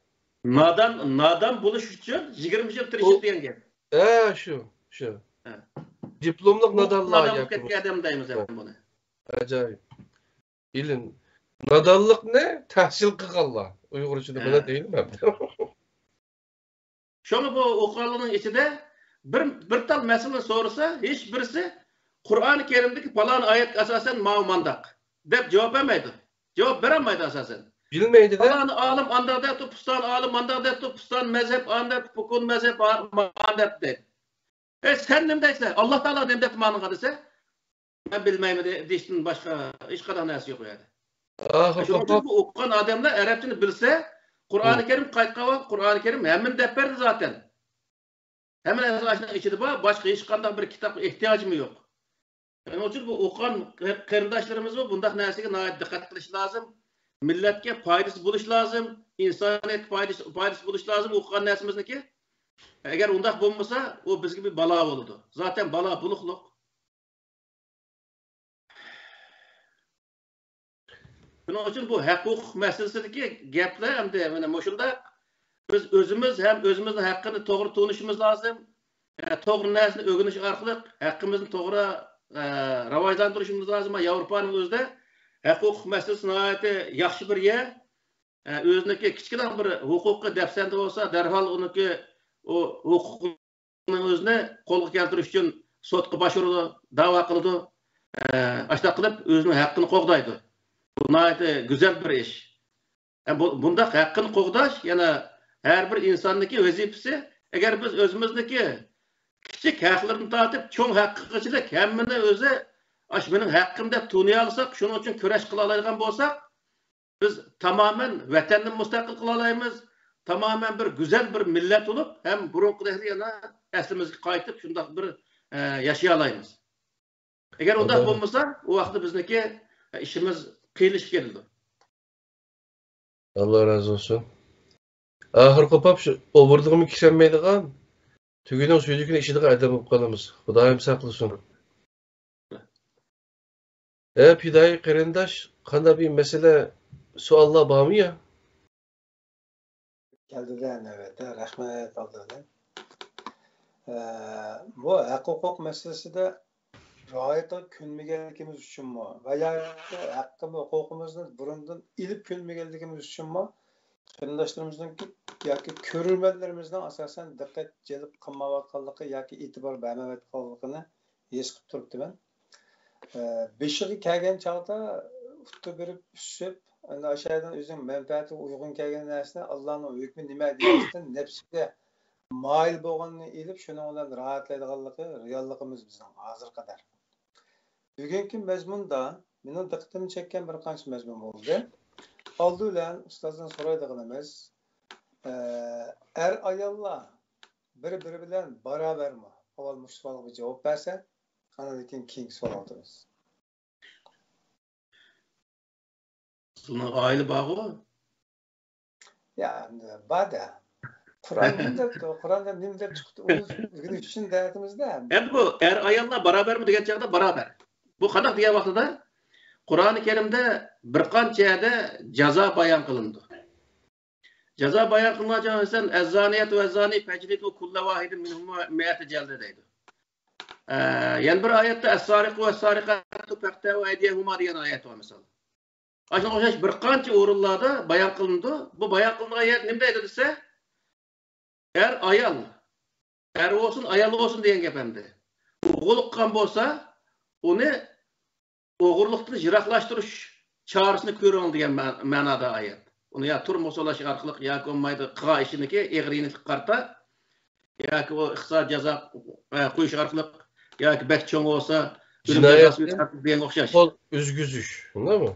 Nadan buluş için 20 yıl tırışık diyen gel. Şu. Diplomluk nadallığa yakın. Nadan ketki adamdayımız bunu. Acayip. İlim. Nadallık ne? Tahsil kıkalla. Uygurçada buna değil mi? Şunu bu okullığının içinde bir tal mesele sorsa hiç birisi Kur'an-ı Kerim'deki falan ayet asasen mağmandak. Dep cevap vermeydi. Cevap veremaydı asasen. Bilmeydi de. Falan alim andada tupustan, alim andada tupustan, mezhep andada pukun, mezhep andada de. Sen nemdeyse, Allah Teala nemdet manıga dese, Ben bilmeyim deyişten başka hiç kadar nesi yok yani. Ahir Şunun için kapap. bu okuyan adamlar Arapçını bilse Kur'an-ı Kerim kayıtkavan, Kur'an-ı Kerim hemen deperdi zaten. Hemen aşağıdan içinde başka hiç kadar bir kitap ihtiyacım yok. Yani onun için bu okuyan kardeşlerimiz var. Bundak nesine nayet dikkat kılış lazım. Milletke faydası buluş lazım. İnsaniyet faydası buluş lazım. Okuyan nesimizdeki. Eğer undak bulmasa o biz gibi bala olurdu. Zaten bala bulukluk. Bunun için bu hukuk meselesindeki gaplar hem de yani şunda biz özümüz hem özümüzün hakkını doğru tanışımız lazım. Doğru nesini öğreniş arkalık hakkımızın doğru rivojlandırışımız lazım. Avrupa'nın özde hukuk meselesine ait yaxşı bir yer. Özündeki kichkina bir huquqqa dafsanda olsa darhol uniki o huquqning o'zini qo'lga keltirish uchun sudga boshiradi, da'vo qiladi. Ashta qilib o'zining haqqini qo'g'daydi. Bu nihoyatda go'zal bir ish. Bunda haqqini qo'g'dash yana har bir insonniki vazifasi. Agar biz o'zimizniki kichik haqlarni tortib, cho'ng haqqqichilik hammani o'zi ash mening haqqim deb tuniy olsak, shuning uchun kurash qila oladigan bo'lsak, biz tamamen vatanni mustaqil qila olamiz. Tamamen bir güzel bir millet olup hem burunqidagi yana aslimizga qaytib shundoq bir yashay olamiz. Agar undaq bo'lmasa, o vaqtda bizniki ishimiz qiyinlashib keladi. Allah razı olsun. Ahir kapap şu oburdığımı kiremeydiğen tügünün suyudukini işidik adam olup kalımız. Xudayım saklasın. Pidayı qarindaş qanda bir mesele suallar var mı ya? Geldiler evet. Rahmet aldılar. Bu hukuk meselesi de riayete künmegelikimiz için mi? Veya hakkımı, hukukumuzu burundan ilip künmegelikimiz için mi? Qarindaşlarımızdan yoki ko'rurmanlarimizdan asosan diqqat jalb qilmayotganligi yoki e'tibor bermayotganligini his qilib turibdiman. Beshiga kelgan chog'da utti berib tushib, ana o'shadan o'zing manfaatiga uyg'un kelgan narsani Allohning hukmi nima deyishdan nafsiga moyil bo'lganini ilib shuning bilan rohatlaydiganligi realligimiz bizning hozir qadar. Bugungi mazmunda mening diqqatimni chekkan bir qancha mazmun bo'ldi. Oldi bilan ustozdan so'raydiganimiz ayollar bir-biri bilan barobarmi? Avval mush savolga javob bersa, qanday keyingi savol olamiz. Buni oila bog'i? Ya, bada. Qur'onda nima deb chiqdi? O'zini uchun da'vatimizda. Endi bu ayollar barobarmi degan chog'da barobar. Bu qanday degan vaqtida Qur'oni Karimda bir qanchada jazo bayon qilindi. Jazo bayon qilingan ekan az-zaniyatu vaz-zani fajlidu kullu wahidin minhum mi'ata jalda deydi. Yani bir ayette es-sariqu vs-sariqatu faqta'u aydiyahuma degan oyat var mesela. Aşağı o'xshash bir qancha o'rinlarda bayon qilindi. Bu bayon qilingan oyat nima deydi desa, ayol olsun degan gap endi. O'g'liqqan bo'lsa, uni o'g'irlikdan yiroqlashtirish chorasini ko'ring degan ma'noda oyat. Uni ya turmush o'lash orqali yoki bo'lmaydi qilgan ishiniki eg'rini qarta yoki o iqtisod jazo qo'yish orqali yoki bak cho'ng bo'lsa jinoyat degan o'xshash. Qo'l uzguzish, shundaymi?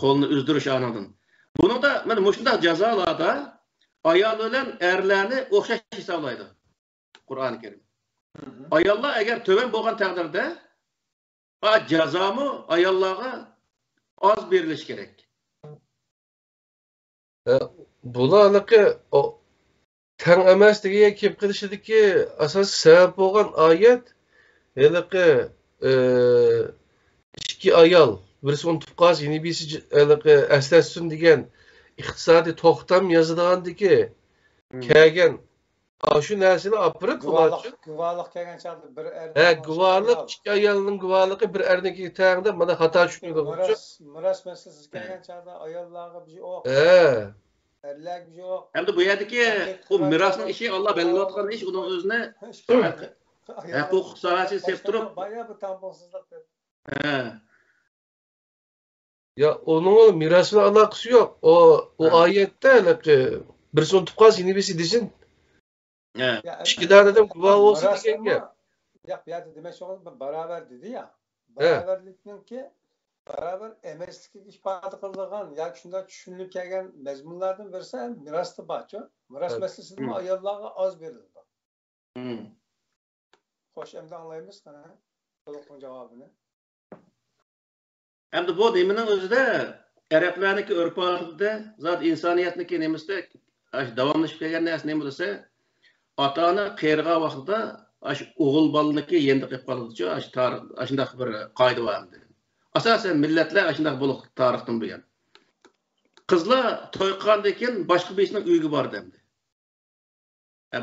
Qo'lni uzdirish anidan. Buni da mana shunday jazolarda ayol bilan erlarni o'xshash hisoblaydi Qur'oni Karim. Ayollar agar to'van bo'lgan taqdirda jazomi ayollarga az berilishi kerak. Bularniki o teng emas degan kelib qilishidagi asosiy sabab bo'lgan oyat haliqi ikki ayol birisi unutib qolsa yana birisi haliqi aslassin degan iqtisodiy to'xtam yozilgandiki kelgan shu narsani olib birib guvohlik kelgan chog'da bir er guvohlik ikki ayolning guvohligi bir erniki tag'da mana xato tushunilgan miros masalasi kelgan chog'da ayollarga bir yo'q erlarga bir yo'q endi bu yerdagi u mirosning ishi Alloh belgilayotgan ish uning o'zini huquq sohasi sevib turib boya bu tambolsizlik deb ya onun miras bilan aloqasi yo'q. O oyatda birisi unutib qolsa yana birisi desin. İkkidan adam guvoh bo'lsin degan gap. Yo'q, bu yerda demoqchi bo'lganim barobar dedi ya. barabarlikninki barabar emasligiga ifoda qilingan yoki shunday tushunilib kelgan mazmunlardan birisi mirosda borchu. Miros masalasida ayollarga oz berildi. Xo'sh, endi anglaymiz qana to'liq javobini. Endi bu demening o'zida Arablarniki urf-odatida, zot insoniyatniki nemisda davomlashib kelgan narsa nima bo'lsa, ota-ona qiyirgan vaqtida o'g'il bolaniki yendi qilib qoladi-chu, shunday bir qoida bor endi. Asosan millatlar shunday bo'lib tarixdan buyon. Qizlar to'y qilgandan keyin boshqa beshning uyiga bordi endi.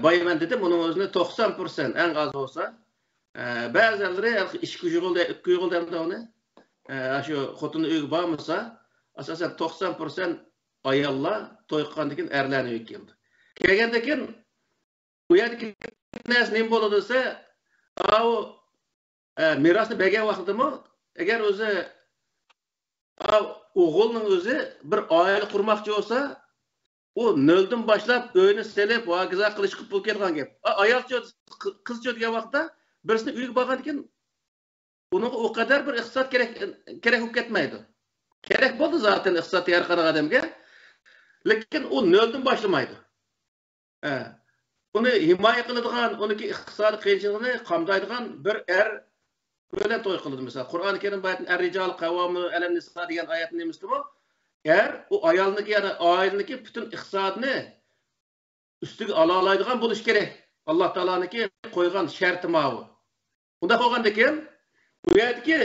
Bayman dedim, uning o'zini 90% eng az bo'lsa, ba'zilari ish kuyug'ildi uni. Shu xotinning uyiga bormasa, asosan 90% ayollar to'y qilgandan keyin erlarning uyiga keldi. Kelgandan keyin bu yerdagi narsa nima bo'ladi desa, mirosni bergan vaqtidami, agar o'zi o'g'ilning o'zi bir oila qurmoqchi bo'lsa, u noldan boshlab uyini selib, vagiza qilish qilib pul kelgan gap. Ayolchi qizchi degan vaqtda birisini uyiga borgandan keyin uning o kadar bir iqtisod kerak bo'lib ketmaydi. Kerak bo'ldi zaten iqtisod tayyor qilgan odamga, lekin u noldan boshlamaydi. Uni himoya qiladigan, uniki iqtisodiy qiyinchiligini qamdaydigan bir bilan to'y qiladi. Mesela Qur'oni Karim bayatın er-rical qavvamun alan nisa degan oyatni nemisdi bu? U ayolniki, ya'ni oilaniki bütün iqtisodni ustiga ola oladigan bo'lish kerak. Alloh taolaniki qo'ygan sharti bu. Unda qolgandan keyin bu yerdagi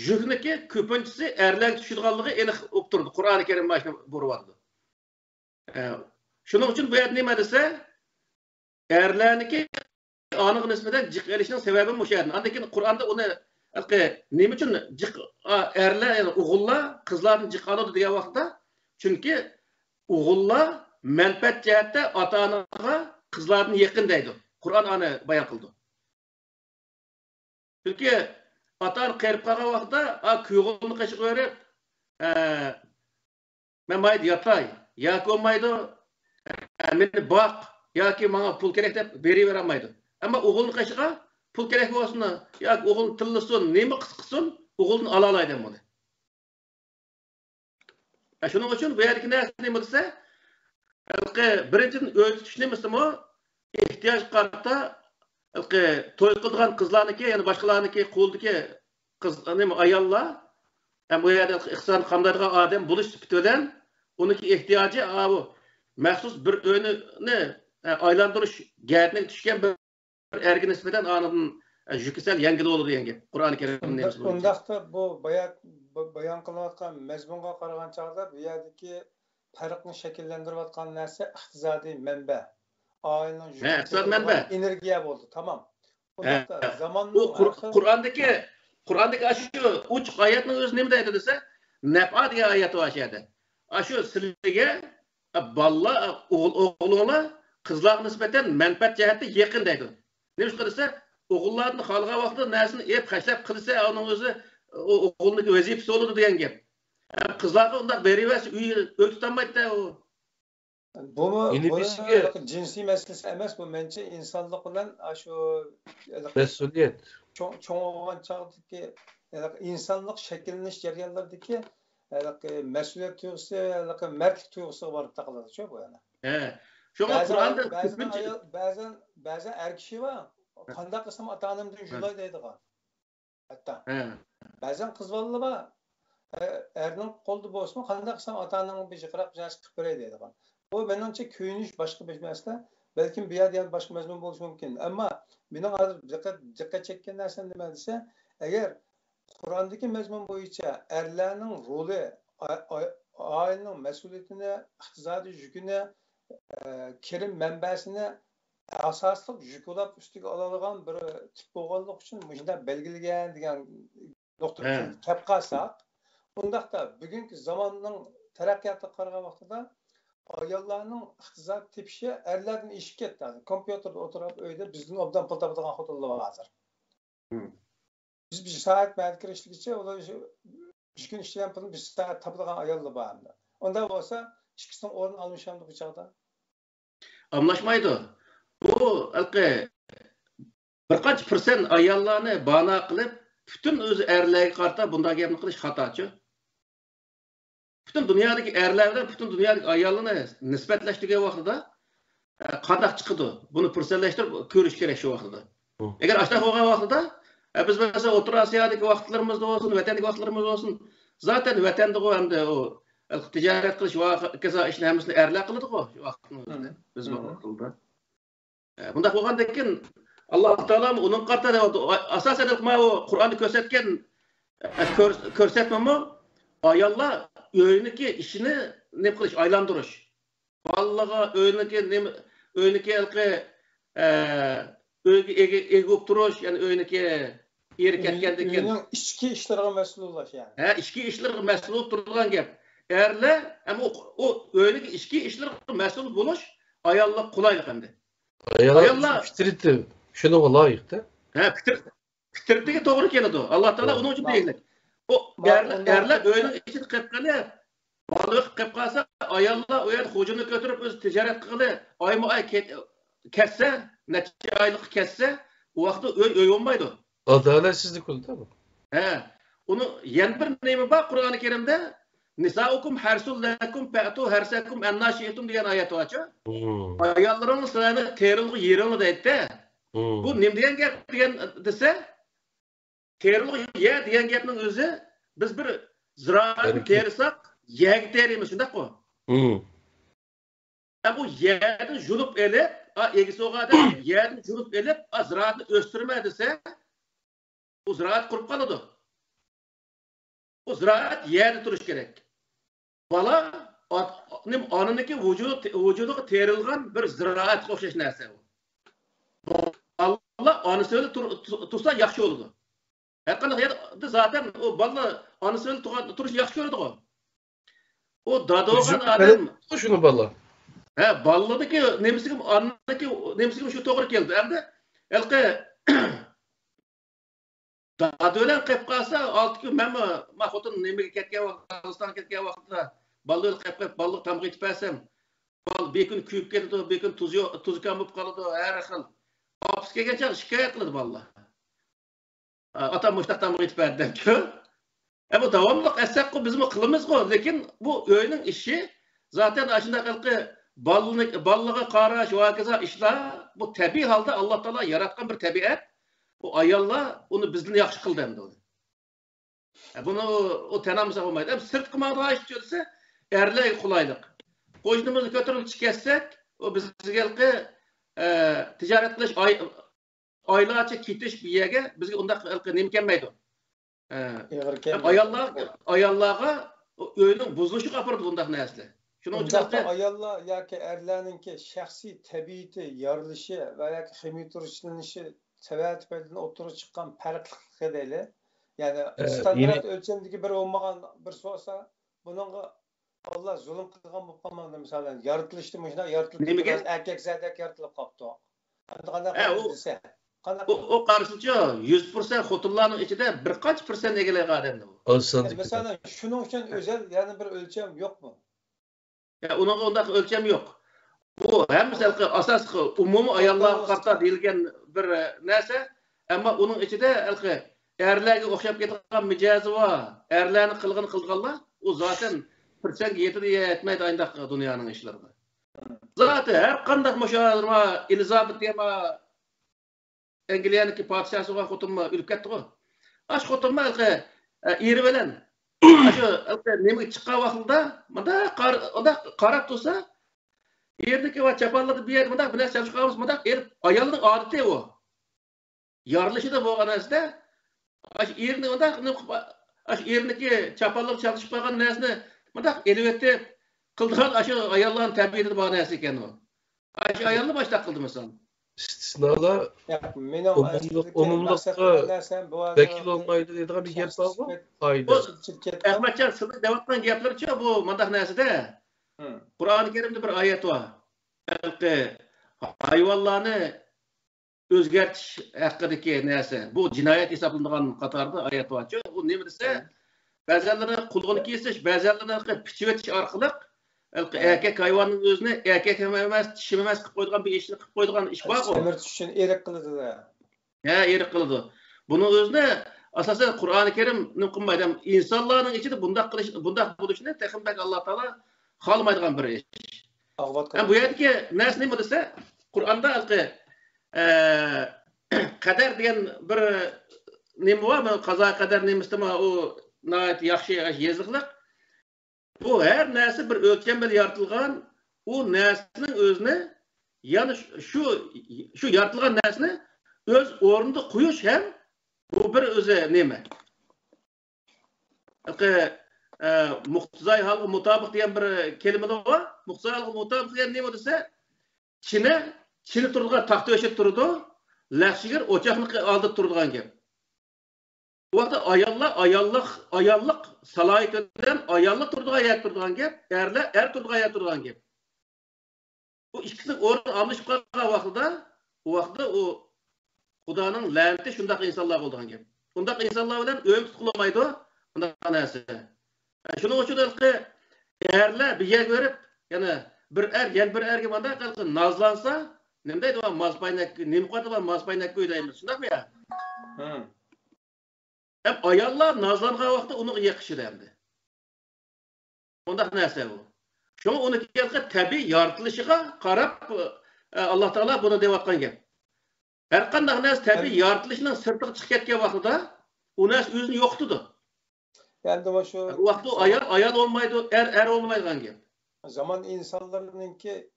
yukniki ko'pinchisi erlar tushirganligi aniq bo'lib turdi. Qur'oni Karim mana buryapti. Shuning uchun bu yerda nima desa, erlarniki aniq nisbatan jiq elishning sababi o'sha. Undan keyin Qur'onda uni nima uchun erlar, ya'ni o'g'illar qizlarni jiq oladi degan vaqtda, chunki o'g'illar manfaat jihatda ota-onaga qizlarni yaqin deydi. Qur'on uni bayon qildi. Chunki ota-ona qirib qolgan vaqtda kuyog'ini qashib qo'yib, men mayli yatay, yoki olmaydi, meni boq yoki menga pul kerak deb beravermaydi. Ammo o'g'ilni qashiga pul kerak bo'lsin yoki o'g'ilni tillasin, nima qilsin, o'g'ilni ola oladi buni. Shuning uchun bu yerdagi narsa nima desa, birinchidan o'zi tushunmasmi, ehtiyoj qarta to'y qilgan qizlarniki, ya'ni boshqalarniki qo'ldagi qiz, nima ayollar, bu yerda iqtisod qamdaydigan odam bo'lish bilan uniki ehtiyoji bu maxsus bir o'yini aylantirish gapning tushgan bir erga nisbatan anidan jukisal yangili olur degan gap. Qur'oni Karimning nemsi. Undaqda bu bayon qilayotgan mazmunga qaragan chog'da bu yerdagi farqni shakllantirayotgan narsa iqtisodiy manba. Oilaning iqtisod manba, energiya bo'ldi. Tamam. Undaqda zamonning Qur'ondagi shu uch oyatning o'zi nima deydi desa, nafa degan oyat bor yerda. Shu sizlarga balla o'g'illar qizlarga nisbatan manfaat jihatda yaqin deydi. Nima qilsa, o'g'illarni xalqqa vaqtida narsani xashlab qilsa, uning o'zi o'g'ilning vazifasi bo'ladi degan gap. Qizlarga undaq beriversa, uyi o'tolmaydi u. Bu jinsiy masalasi emas, bu mencha insonlik bilan shu mas'uliyat. Cho'ng bo'lgan chog'dagi insonlik shakllanish jarayonlaridagi mas'uliyat tuyg'usi, mardlik tuyg'usiga borib taqaladi-ku bu yana. Shunga Qur'onda ba'zan er kishi va qanday qilsam ota-onamdan julay deydigan. Hatto. Ba'zan qiz bolalar va erning qo'lida bo'lsa, qanday qilsam ota-onamga bijiqrab qilib beray deydigan. Bu menimcha kuyinish boshqa bir masala, balkim bu yerda ham boshqa mazmun bo'lishi mumkin. Ammo mening hozir diqqat chekkan narsam nima desa, agar Qur'ondagi mazmun bo'yicha erlarning roli, oilaning mas'uliyatini, iqtisodiy yukini, kirim manbasini asosliq yuklab ustiga oladigan bir tip bo'lganlik uchun bunda belgilangan degan nuqtaga kelib qolsak, undaqda bugungi zamonning taraqqiyotiga qaragan vaqtida ayollarning iqtisod tepishi erlardan eshib ketdi. Kompyuterda o'tirib uyda bizning obdan pul topadigan xotinlar bor hozir. Biz bir saat ma'lum kirishligicha ular 3 kun ishlagan pulni bir saat topadigan ayollar bor endi. Unda bo'lsa ikkisining o'rnini olmashamdi bu chog'da. Anlaşmaydı. Bu bir qancha % ayollarni bana qilib bütün öz erlerge qarta bunda gapni qilish xatochi. Bütün dünyadagi erlardan bütün dünyadagi ayollarni nisbatlashtirgan vaqtida qandaq chiqadi? Buni pursallashtirib ko'rish kerak shu vaqtida. Agar ashta bo'lgan vaqtida biz mesela O'rta Osiyodagi vaqtlarimizda bo'lsin, vatandagi vaqtlarimizda bo'lsin, zaten vatanda hamda o tijorat qilish va kaza ishni hammasini erlar qiladi-ku shu vaqtda biz bu vaqtda. Bunda bo'lgandan keyin Alloh taolo uning qarta asosan Qur'onda ko'rsatgan ko'rsatmami ayollar öyniki ishini ne qilish, aylantirish. Vallahi öyniki uyga ega o'tirish, ya'ni öyniki eri ketgandan keyin ichki ishlarga mas'ul bo'lish yani. Ha, ichki ishlarga mas'ul bo'lib turgan gap. Erlar ama o öyniki ichki ishlarga mas'ul bo'lish ayollar qulaylik endi. Ayollar fitrati shunga loyiqda. Ha, fitratiga to'g'ri keladi. Alloh taolo uning uchun deylik. O erlar öynning ichini qilib balık qilib qolsa, ayollar o yer xo'jini ko'tarib o'zi tijorat qilib, oyma-oy kesse, neçe aylık kesse, o vaqtda öy olmaydı. Adaletsizlik oldu mu? He. Onu yan bir neymi var Kur'an-ı Kerim'de? Nisaukum harsul lakum fa'tu harsakum annashi'tum degan oyat var. Ayollarınız sizlarni terilgi yerini deydi. Bu nima degan gap degan desa, terilgi ye degan gapning o'zi biz bir ziroatni terisak, yeg terimiz shundaq-ku. Bu yerni julib elib, egisi o'g'ada yerni julib elib, ziraatni o'stirma desa, o ziraat qurib qoladi. O ziraat yerda turish kerak. Bola onaniki vujudiga terilgan bir ziraatga o'xshash narsa u. Allah onasi o'zi tursa yaxshi bo'ladi. Har qanday yerda zaten o bola onasi o'zi turish yaxshi ko'radi-ku. O dadogan odam shuni bola. Ha, balladaki nemisiga shu to'g'ri keldi. Endi elqi dadolan qilib qolsa, 6 kun men xotin nimaga ketgan vaqtda, Qozog'istonga ketgan vaqtda ballar qilib balliq tamg'i yetib bersam, bal bekun kuyib ketdi, bekun tuzkan bo'lib qoladi, har xil. Ofis kelgancha shikoyat qiladi ballar. Atam mushtaq tamg'i yetib berdi-ku. Bu davomli qilsak bizmi qilamiz-ku, lekin bu uyning ishi zaten ashunda qilqi ballığa qarash va kaza ishlar bu tabiiy holda Alloh taolo yaratgan bir tabiat. Bu ayollar uni bizdan yaxshi qildi endi. Buni o tanamsa olmaydi. Sirtqi ma'noda ish bo'lsa, erlarga qulaylik. Qo'shnimizni ko'tarib chiqarsak, o bizga tijorat qilish oylarcha ketish bu yerga bizga undaq nima kelmaydi. Ayollarga uyning buzilishiga olib undaq narsalar. Undaqda ayollar yoki erlarninki shaxsiy tabiati yorilishi va yoki ximiyaturishlanışı sabab tufayli o'tirib chiqqan farqlilik deyli. Ya'ni standart o'lchamdagi bir olmagan bir so'sa, buningga Allah zulm qilgan bo'lib qolmadi, masalan, yoritilishdi, mana yoritilib erkak zadak yoritilib qolibdi. O qarshıca 100% xotinlarning ichida bir qancha % egalaygan odamda bu. Masalan, shuning uchun o'zal yana bir o'lcham yo'qmi? Ya onun onda ölçem yok. Bu hem mesela asas umumiy ayollarga qarta deyilgan bir narsa, ammo uning ichida erlarga o'xshab ketgan mijozi va erlarni qilganlar u zaten %% yetadi yetmaydi ayndaq dunyoning ishlarida. Zaten har qanday mushohada Elizabet dema Angliyaniki podshohiga xotinma o'lib ketdi-ku. Ash xotinma eri bilan Aşı nima chiqqan vaqtida menda qarab tursa, yerdagi va chapanlarda bu yerda menda bilan chalishqamiz, menda ayolning odati u. Yorilishida bo'lgan narsada, ash erni erniki chapanlar chalishib qolgan narsani menda elbette qildigan aşı ayollarning tabiatida bo'lgan narsa ekan u. Ash ayollar boshqa qildi masalan. İstisnalar umumlukta vekil olmaydı dediğin bir gap var mı? Haydi. Ahmetcan sizin devattan gaplarcha bu mandaq narsada Qur'oni Kerimde bir ayet var. Hayvanlarni o'zgartish haqidagi narsa. Bu jinoyat hisoblanadigan qatorda ayet var. Bu nima desa, ba'zilarni qulg'ini kesish, ba'zilarni pichib etish orqali erkek hayvanın özüne erkek emas, dişim emas qilib qo'ygan bir ishni qilib qo'ygan ish bor. Semirtish uchun erik qiladi. Ha, erik qiladi. Buning o'zida asasen Kur'an-ı Kerim ne kılmaydı? İnsanların içinde bundak buluşunu tekimdeki Allah Teala kalmaydıgan bir iş. Hem bu yerdeki nes ne dese Kur'an'da kader diyen bir nemi var mı? Kaza kader nemisi mi? O nayet yaxşı yazıklık. Bu her nesi bir ölçem bilen yaratılgan o nesinin özüne yani şu yaratılgan nesini öz ornunda koyuş hem bu bir özü neme? Muhtizay halkı mutabık diyen bir kelime var. Muhtizay halkı mutabık diyen neme dese Çin'i turduğun taxta öşet turdu. Ləhşigir ocaqını aldıb turduğun gep. O vaxtda ayallık salayetinden ayallık turduğun ayet turduğun gep. Er turduğun ayet turduğun gep. Bu ikisini orada almışıp qalğan vaxtda o Xudanın lənəti şundaq insanlar olduğun gep. Şundaq insanlar bilen ömür tutulamaydı. Bundan nəsə. Şunun üçün erler bir yer görüp yani bir erge banda kalkın nazlansa ne deydi o mazpaynak ne kadar var mazpaynak koydaymış şundak mı ya? Hep ayallar nazlanğan vaxtda onu yakışır emdi. Ondaq nəsə bu. Şunu onu kelqi tabi yaratılışıga qarab Allah Taala bunu dep atqan gep. Her qandaq nəsə tabi yaratılışının sırtıga chiqib ketgan vaxtda o nəsə özünü yoqtudu. Yani şu vaxtda ayal olmaydı, er olmaydigan gep. Zaman insanlarınki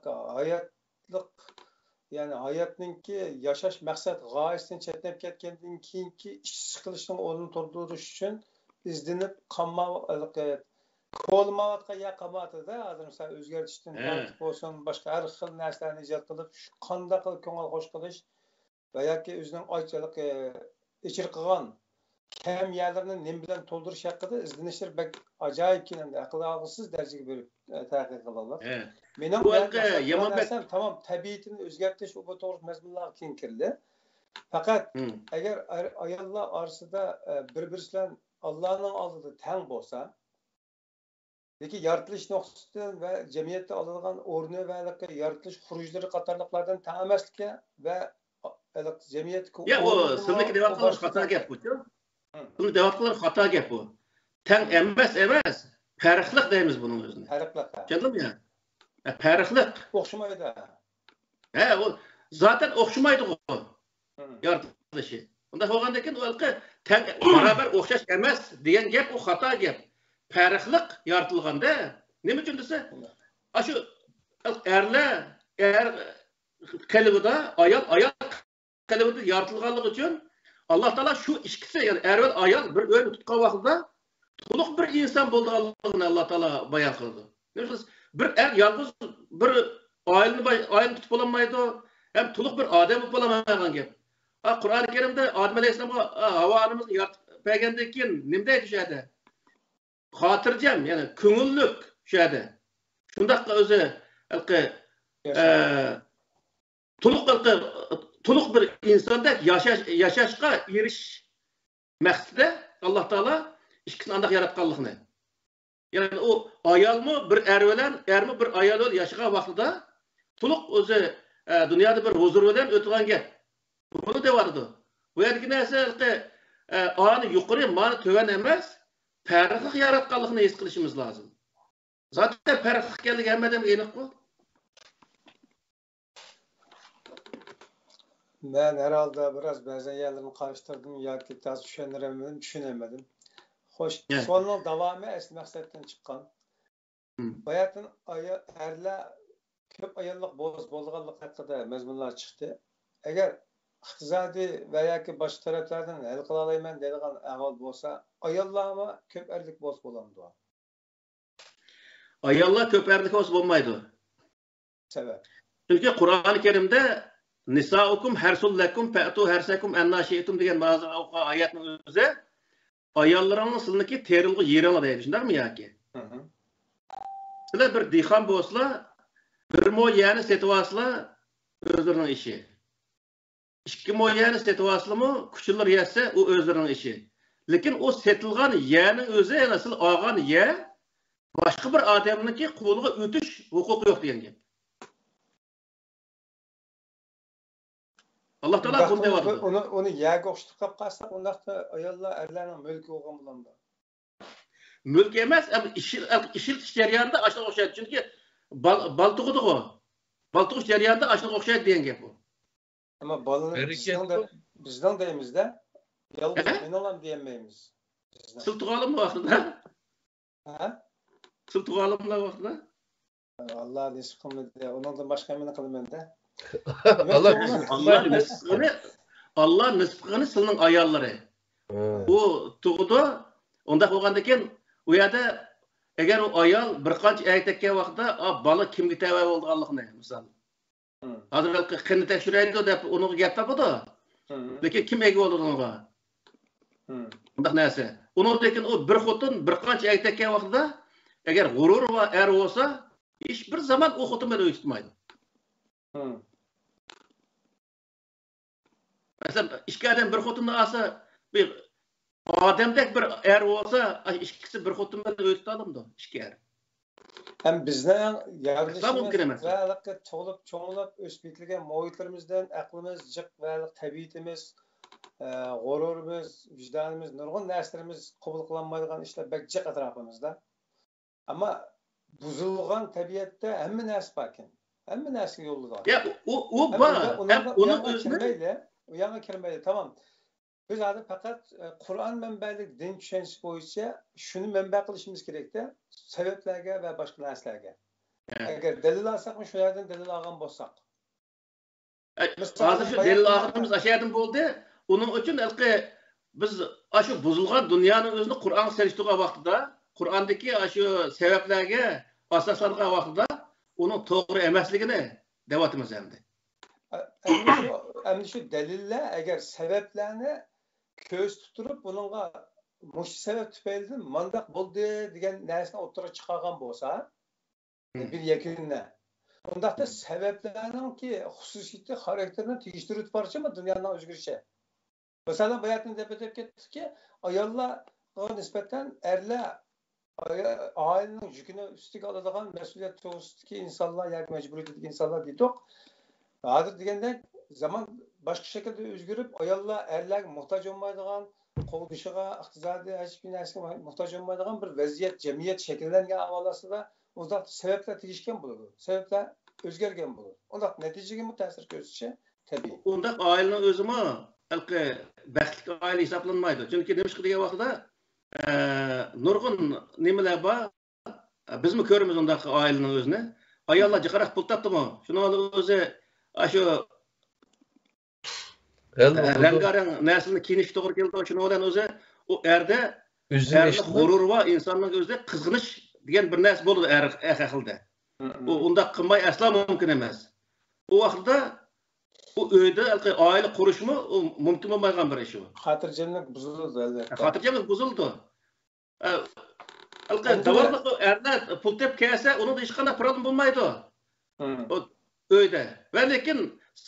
hayatlık yani hayatınki yaşaş maksat gayesinden çetinip ketkendiğin keyinki iş sıkılışının onu durduruş için izlenip kolmavatqa yaqamadı da adam mesela özgertişten tartip olsun başka her xil narsalarni ijod qilib qanday qilib ko'ngil xo'sh qilish va yoki o'zining oychalik ichir qilgan kam yerlerini nim bilan to'ldirish haqida izlanishlar bak ajoyib kelindi aql og'isiz darajaga bo'lib tadqiq qiladilar. Mening bu tamam tabiatini o'zgartirish bu to'g'ri mazmunlar keng kirdi. Faqat agar ayollar orasida bir-biri bilan Allohning oldida teng bo'lsa, lekin yaratilish nuqtasidan va jamiyatda oladigan o'rni va yaratilish xurujlari qatorliqlardan teng emasligi va jamiyatga ya o sizniki devatqalar xato gap bu-ku. Bunu devatqalar xato gap bu. Teng emas, farqliq deymiz buning o'zini. Farqliq. Tushundingmi ya? Farqliq. O'xshamaydi. O zaten o'xshamaydi o. Yaratilishi. Unda bo'lgandan keyin u teng barabar o'xshash emas degan gap u xato gap. Farqliq yaratilganda nima uchun desa shu erlar qalbida ayol qalbida yaratilganligi uchun Alloh taolo shu ikkisi yani er va ayol bir o'yin tutgan vaqtda to'liq bir inson bo'lganligini Alloh taolo bayon qildi. Bir er yolg'iz bir oilani tutib olmaydi, ham to'liq bir odam bo'lib olmaydigan gap. Qur'oni Karimda Odam alayhissalomga Havo onamizni yaratib bergandan keyin nima deydi o'sha yerda? Xotirjam, yani ko'ngillik o'shada. Shundaqqa o'zi to'liq bir insonda yashashga erish maqsadida Alloh taolo ikkisini andaq yaratganligini. Ya'ni u ayolmi bir er bilan, ermi bir ayol bilan yashagan vaqtida to'liq o'zi dunyoda bir huzur bilan o'tgan gap. Buni deyordi. Bu yergi narsa ani yuqori, mani to'van emas. Farqliq yaratganligini his qilishimiz lozim. Zaten farqliq ekanligi hammadan aniq bu. Ben herhalde biraz bazen yerlerini karıştırdım ya ki tas düşünemedim. Hoş. Sonun devamı asıl maksattan çıkan. Hayatın erler köp ayarlık bozganlık hakkında mezmunlar çıktı. Eğer iqtisodiy va yoki boshqa taraflardan hal qila olmayman deydigan ahvol bo'lsa, ayollarmi ko'p erlik bo'ladi. Ayollar ko'p erlik bo'lmaydi. Sabab. Chunki Qur'oni Karimda nisaukum harsul lakum fa'tu harsakum annashi'tum degan ba'zi oyatning o'zi ayollaringiz sizniki terilg'i yeringlar deydi. Shundaqmi yoki? Sizlar bir dehqon bo'lsalar, bir mo'yani setib olsalar, o'zlarining ishi. 2 mo'yani setib olsalarmi, kuchlar yesa, u o'zlarining ishi. Lekin o setilgan yerning o'zi, yana siz olgan yer boshqa bir odamniki qo'liga o'tish huquqi yo'q degan gap. Allah Teala bunu devadı. Onu yerge okşutup kap kalsak, ondakta ayollar erlerinin mülkü olgan bulamda. Mülk emez, ama işiltiş jarayonida aşağı okşaydı. Çünkü baltıgıdı o. Baltıgış jarayonida aşağı okşaydı diyen gap bu. Ama balını bizden deyimizde yalnız men olam diyemeyimiz. Sıltıgalım mı vaxtida? Ha? Sıltıgalım mı vaxtida? Allah nesip kılmadı. Ondan başka emin kılmadı da. Allah nisbini silning ayollari. Bu tug'di, unda bo'lgandan u yerda agar u ayol bir qancha aytakkan vaqtda bola kimga tava bo'lganligini, misol. Hozir qanday tekshiraydi deb uni gap topadi. Lekin kim ega bo'ldi unga? Bunday narsa. Undan u bir xotin bir qancha aytakkan vaqtda agar g'urur va er bo'lsa, hech bir zaman u xotin bilan uyutmaydi. Mesela ikki adam bir xotinni olsa, bir odamdek bir er bo'lsa, ikkisi bir xotin bilan o'tib olamdi, ikki er. Hem bizden yerleşimiz ve çoğulup çoğulup ösüp bitilgen muhitlerimizden aklımız, cık ve tabiatimiz, gururumuz, vicdanımız, nurgun derslerimiz kabul kılanmaydıgan işler bek cık etrafımızda. Ama buzulgan tabiatte hem nersi bakin, hem nersi yolu var. Ya o var. Onun özünde uyanı kirmeyle tamam. Biz adı fakat Kur'an menbelik din düşüncesi boyunca şunu menbe kılışımız gerekti. Sebeplerge ve başka neslerge. Eğer delil alsak mı şu yerden delil algan bozsak. Hazır şu delil alganımız aşağıdan oldu. Onun için biz şu bozulgan dünyanın özünü Kur'an seriştiği vaxtida, Kur'andaki şu sebeplerge asaslangan vaxtida onun doğru emasligini devatımız endi. Endi şu deliller eğer sebeplerini köz tuturup bununla muş sebep tüpeylidir mandak buldu degan narsani o'ttirib chiqargan bo'lsa bir yakunni undaqda sabablarninki xususiyati xarakterini tegishtirib borchimi dunyoning o'zgarishi masalan bu yerdan deb ketdiki ayollarga nisbatan erlar ailenin yükünü üstüge aladigan mas'uliyat to'g'risidagi insonlar yoki majburiyatdagi insonlar deydik. Hozir deganda zaman başka şekilde özgürüp ayollar erlerge muhtaç olmaydigan qo'ldishiga iqtisodiy hech bir narsaga muhtoj bo'lmaydigan bir vaziyat jamiyat shakllangan ahvolasida undaq sabablar tegishgan bo'ladi sabablar o'zgargan bo'ladi undaq natijaga ta'sir ko'rsatishi tabiiy undaq oilaning o'zimi baxtli oila hisoblanmaydi chunki nima ish degan vaqtda nurg'un nimalar bor bizmi ko'ramiz undaq oilaning o'zini ayollar jiqaroq pul topdimi shuni o'zi shu rengarenk neslini kiyinish to'g'ri keldi shuni bilan o'zi u erda g'urur va insonning o'zida qizg'inish degan bir narsa bo'ladi er aqlda u undaq qilmay aslo mumkin emas u vaqtda u uyda oila qurishmi u mumkin bo'lmagan bir ish u xotirjamlik buzildi albatta xotirjamlik buzildi davrda erlar pul tep kelsa unda hech qanday problem bo'lmaydi uyda va lekin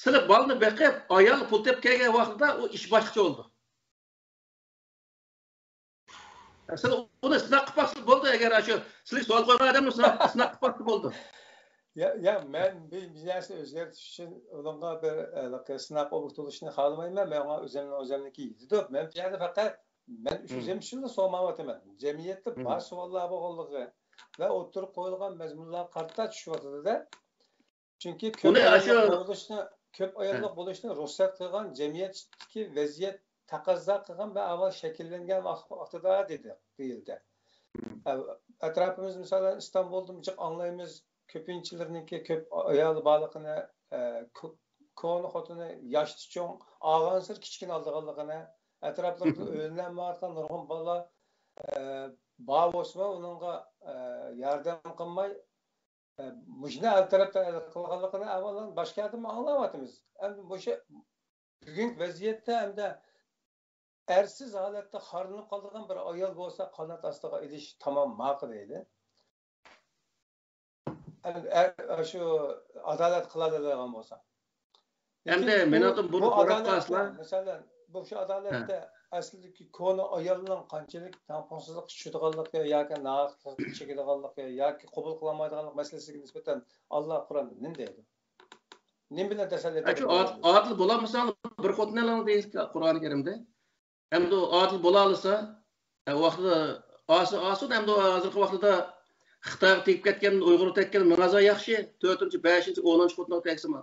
silib bolni beqib ayol pul tep kelgan vaqtida u ish boshqacha bo'ldi siz uni sinab qilib boqsa bo'ldi agar shu sizga savol qo'ygan odamni sinab qilib boqsa bo'ldi ya men bir narsa o'zgartish uchun unga bir sinab o'tishni xohlamayman men o'zimniki yetdi men piyoda faqat men o'zim shuni so'mayapman jamiyatda bor savollar bo'lganligi va o'tirib qo'yilgan mazmunlar qarta tushyapti-da chunki ko'p ayollik bo'lishni ruxsat qilgan jamiyatdagi vaziyat taqozo qilgan va avval shakllangan vaqtida deyildi atrofimiz masalan istanbulda jiq anglaymiz ko'pinchalarniki ko'p ayol borligini ko'ni xotini yoshli cho'ng og'an sir kichkina oldiganligini atroflarda o'ylanmayotgan nurg'un bola bor bo'lsa unga yordam qilmay mujna tarafdan qilganligini avvaldan boshqa odam anglayapmiz endi o'sha bugungi vaziyatda hamda ersiz holatda xorinib qolgan bir ayol bo'lsa qanot ostiga ilish tamom ma'qul edi shu adolat qiladi degan bo'lsa endi men aytdim buni ko'rib qo'yasizlar masalan bu shu adolatda aslidagi koni ayolning qanchalik tampoqsizlik tushadiganligi yoki naqdlik chekadiganligi yoki qabul qilolmaydiganlik masalasiga nisbatan Alloh Qur'onda nima deydi Ne bilen teselli Şu adil bulamasa bir xotun alan deyiz Kur'an-ı Kerim'de. Hem de o adil bulalasa o vaqtda asın hem de o hazırki vaqtda Xitayga tegib ketken, Uyg'ur tekken mağaza yaxshi. 4-5-10-xotun teksin.